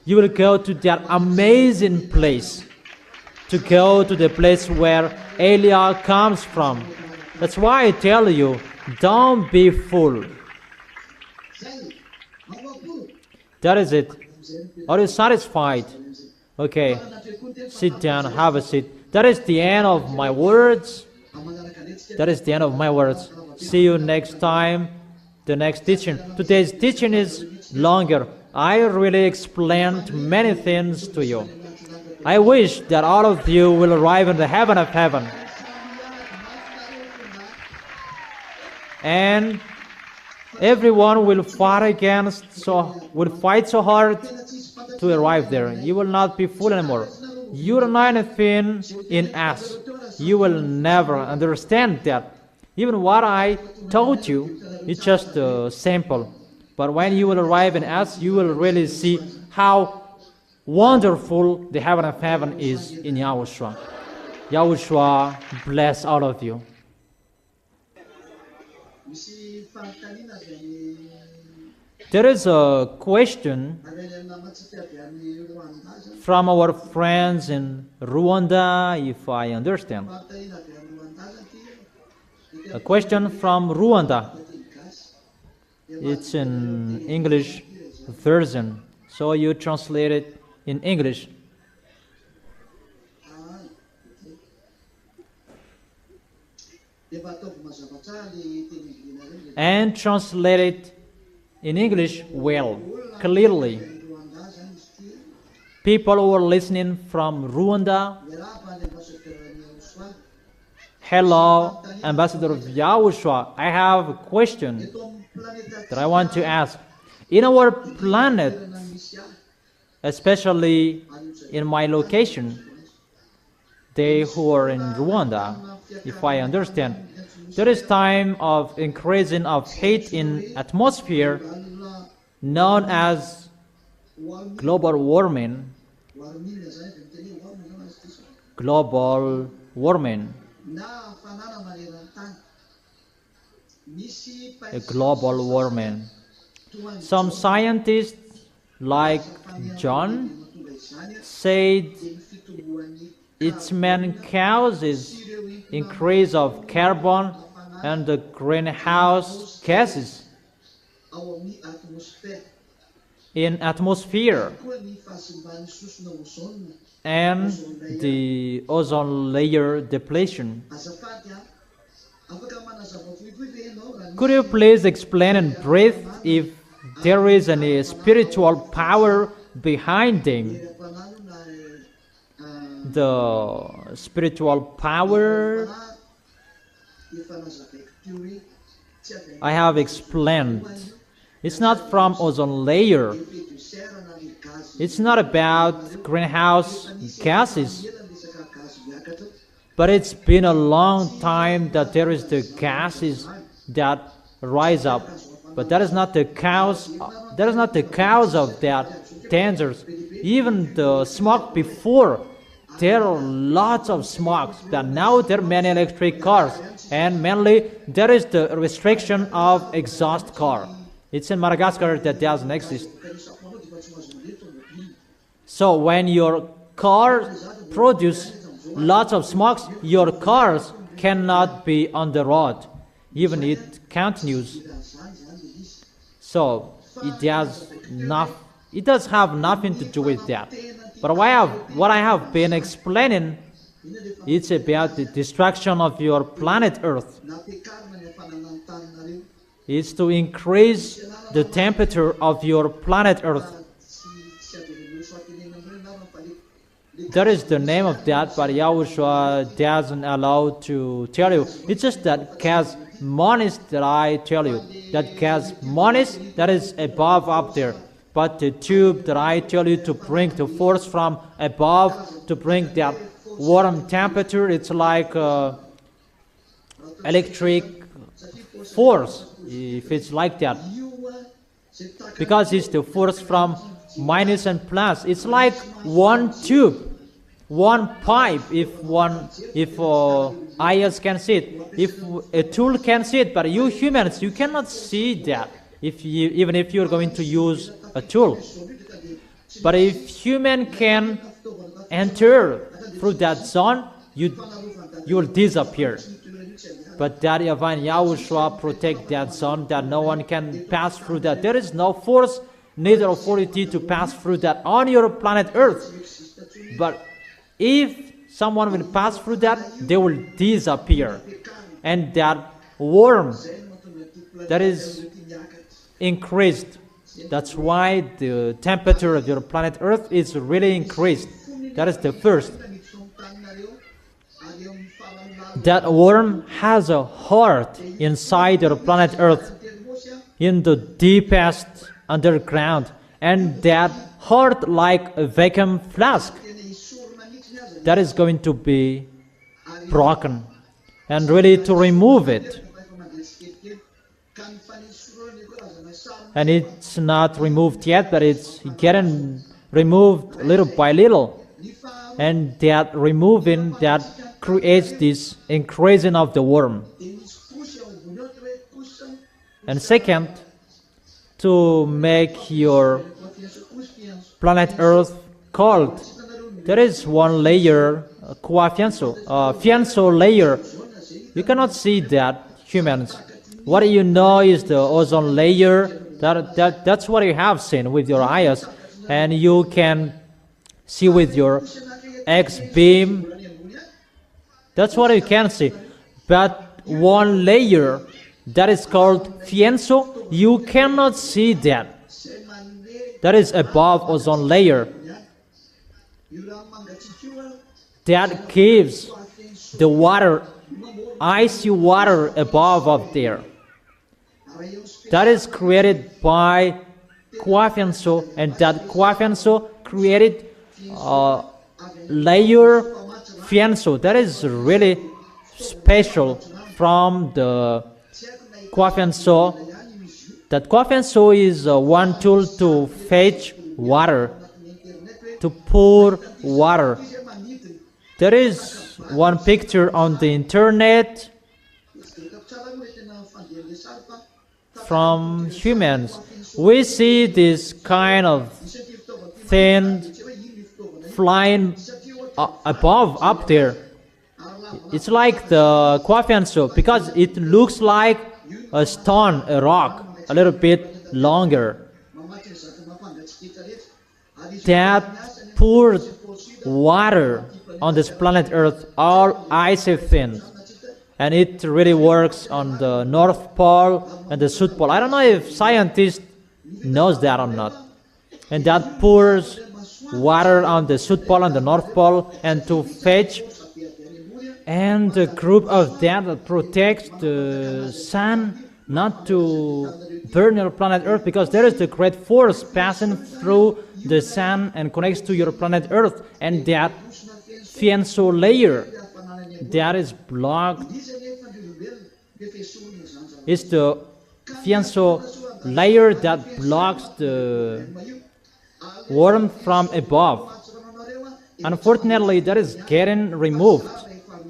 You will go to that amazing place, to go to the place where Elia comes from. That's why I tell you, don't be fool. That is it. Are you satisfied? Okay, sit down, have a seat. That is the end of my words. That is the end of my words. See you next time, the next teaching. Today's teaching is longer. I really explained many things to you. I wish that all of you will arrive in the heaven of heaven. And everyone will fight so hard to arrive there. You will not be fool anymore. You don't know anything in us. You will never understand that. Even what I taught you, it's just a sample. But when you will arrive in us, you will really see how wonderful the heaven of heaven is in YAHOSHUAH. YAHOSHUAH bless all of you. There is a question from our friends in Rwanda, if I understand. A question from Rwanda. It's in English version, so you translate it in English. And translate it in English well, clearly. People who are listening from Rwanda, hello, Ambassador of YAHOSHUAH. I have a question that I want to ask. In our planet, especially in my location, they who are in Rwanda, if I understand, there is time of increasing of hate in atmosphere known as global warming. Global warming. A global warming. Some scientists like John said its main cause is increase of carbon and the greenhouse gases in atmosphere and the ozone layer depletion. Could you please explain in brief if there is any spiritual power behind them? The spiritual power I have explained. It's not from ozone layer. It's not about greenhouse gases. But it's been a long time that there is the gases that rise up. But that is not the cause. That is not the cause of that dangers. Even the smoke before, there are lots of smokes. But now there are many electric cars, and mainly there is the restriction of exhaust car. It's in Madagascar that doesn't exist. So when your car produces lots of smokes, your cars cannot be on the road, even it continues. So it does have nothing to do with that. But what I have been explaining, it's about the destruction of your planet Earth. It's to increase the temperature of your planet Earth. That is the name of that, but Yahushua doesn't allow to tell you. It's just that gas monis that I tell you. That gas monis, that is above up there. But the tube that I tell you to bring the force from above, to bring that warm temperature, it's like electric force, if it's like that. Because it's the force from minus and plus. It's like one tube. One pipe, if eyes can see it, if a tool can see it, but you humans, you cannot see that, even if you're going to use a tool. But if human can enter through that zone, you will disappear. But that divine Yahushua protect that zone, that no one can pass through that. There is no force, neither authority to pass through that on your planet Earth. But if someone will pass through that, they will disappear. And that worm that is increased. That's why the temperature of your planet Earth is really increased. That is the first. That worm has a heart inside your planet Earth, in the deepest underground. And that heart, like a vacuum flask, that is going to be broken, and really to remove it. And it's not removed yet, but it's getting removed little by little. And that removing, that creates this increasing of the worm. And second, to make your planet Earth cold, there is one layer, fianso layer. You cannot see that, humans. What you know is the ozone layer. That's what you have seen with your eyes, and you can see with your X-beam. That's what you can see. But one layer that is called fianso, you cannot see that. That is above ozone layer. That gives the water, icy water above up there. That is created by fianso, and that fianso created layer fianso. That is really special from the fianso. That fianso is one tool to fetch water, to pour water. There is one picture on the internet from humans. We see this kind of thin flying above, up there. It's like the Kwafianso because it looks like a stone, a rock, a little bit longer. That poured water on this planet Earth, all ice have thinned. And it really works on the North Pole and the South Pole. I don't know if scientists knows that or not. And that pours water on the South Pole and the North Pole and to fetch. And a group of that protects the sun not to burn your planet Earth, because there is the great force passing through the sun and connects to your planet Earth, and that fianso layer that is blocked is the fianso layer that blocks the warmth from above. Unfortunately, that is getting removed.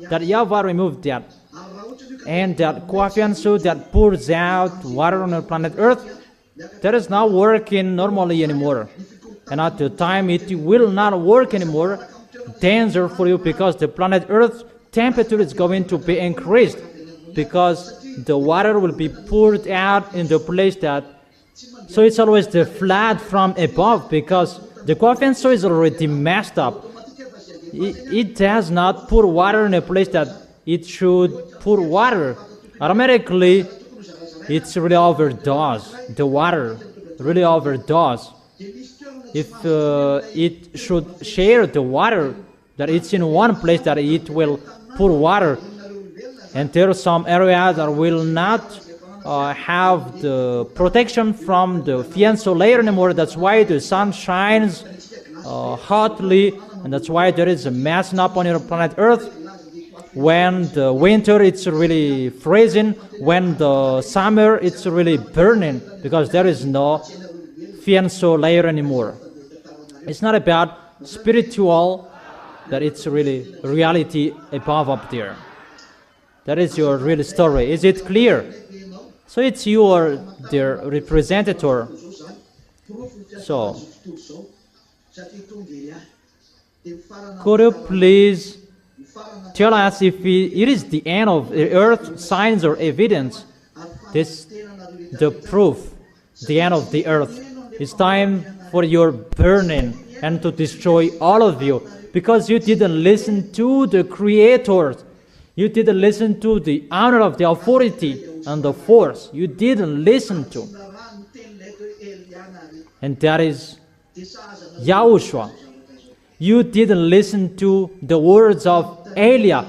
That YAHVAH removed that. And that Kwafianso that pours out water on the planet Earth, that is not working normally anymore. And at the time it will not work anymore, danger for you, because the planet Earth temperature is going to be increased, because the water will be poured out in the place that, so it's always the flood from above, because the Kwafianso is already messed up. It does not pour water in a place that it should pour water. Automatically, it's really overdose. The water really overdose. If it should share the water, that it's in one place that it will pour water, and there are some areas that will not have the protection from the fianso layer anymore. That's why the sun shines hotly, and that's why there is a messing up on your planet Earth. When the winter, it's really freezing. When the summer, it's really burning, because there is no fianso layer anymore. It's not about spiritual, that it's really reality above up there. That is your real story. Is it clear? So it's you or their representative. So, could you please tell us if it is the end of the earth, signs or evidence? This, the proof, the end of the earth. It's time for your burning and to destroy all of you, because you didn't listen to the Creator. You didn't listen to the honor of the authority and the force. You didn't listen to. And that is YAHOSHUAH. You didn't listen to the words of Elia,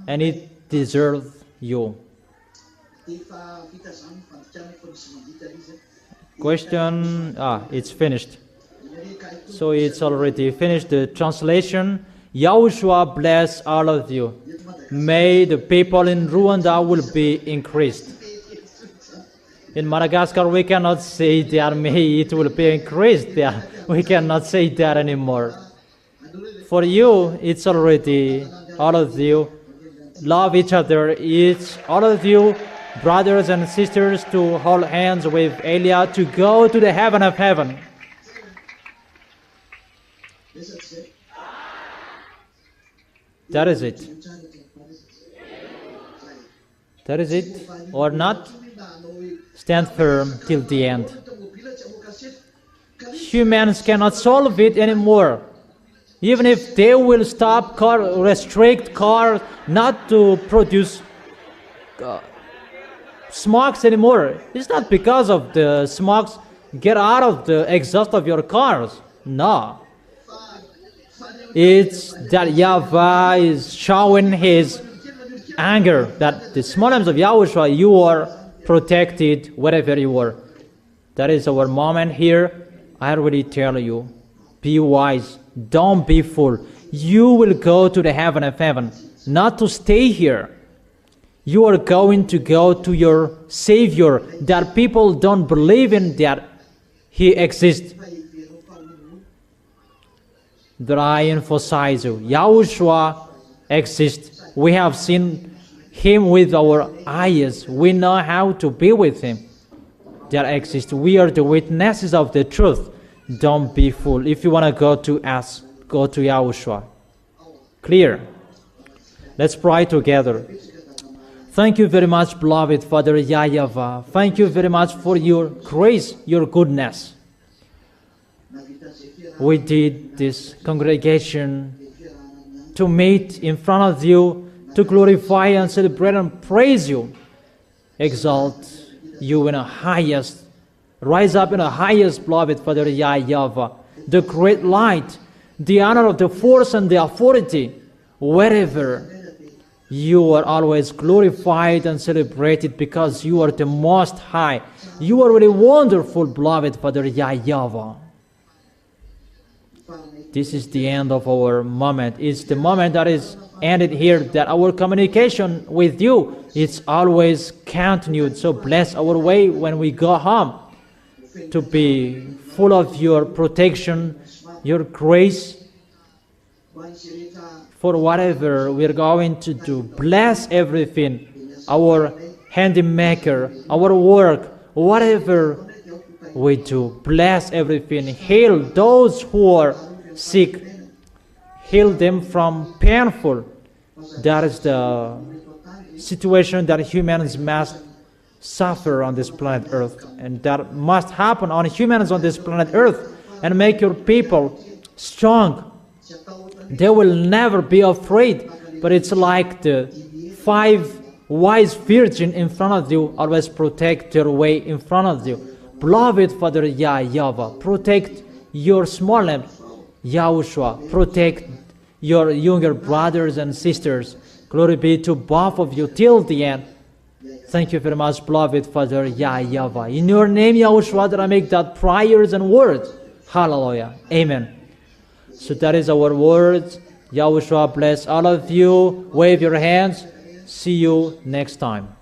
and it deserves you. Question, it's finished. So it's already finished, the translation. YAHOSHUAH bless all of you. May the people in Rwanda will be increased. In Madagascar, we cannot say that may it will be increased. There, we cannot say that anymore. For you, it's already all of you love each other. It's all of you, brothers and sisters, to hold hands with Elia to go to the heaven of heaven. That is it. That is it, or not? Stand firm till the end. Humans cannot solve it anymore. Even if they will stop restrict cars not to produce smokes anymore, it's not because of the smokes get out of the exhaust of your cars. No. It's that YAHVAH is showing his anger, that the small arms of YAHOSHUAH, you are protected wherever you are. That is our moment here. I already tell you, be wise, don't be fool. You will go to the heaven of heaven, not to stay here. You are going to go to your Savior, that people don't believe in that He exists. But I emphasize you, YAHOSHUAH exists. We have seen Him with our eyes. We know how to be with Him. That exists. We are the witnesses of the truth. Don't be fooled. If you want to go to ask go to YAHOSHUAH. Clear? Let's pray together. Thank you very much, beloved Father YAHVAH. Thank you very much for your grace, your goodness. We did this congregation to meet in front of you, to glorify and celebrate and praise you, exalt you in the highest, rise up in the highest, beloved Father YAHVAH, the great light, the honor of the force and the authority, wherever you are always glorified and celebrated because you are the Most High. You are really wonderful, beloved Father YAHVAH. This is the end of our moment. It's the moment that is ended here, that our communication with you is always continued. So bless our way when we go home, to be full of your protection, your grace, for whatever we're going to do. Bless everything, our handy maker, our work, whatever we do. Bless everything. Heal those who are sick. Heal them from painful. That is the situation that humans must suffer on this planet Earth. And that must happen on humans on this planet Earth. And make your people strong. They will never be afraid. But it's like the 5 wise virgins in front of you always protect their way in front of you. Beloved Father YAHVAH, protect your small lamb, YAHOSHUAH. Protect your younger brothers and sisters. Glory be to both of you till the end. Thank you very much, beloved Father YAHVAH. In your name, YAHOSHUAH, that I make that prayers and words. Hallelujah. Amen. So that is our words. YAHOSHUAH bless all of you. Wave your hands. See you next time.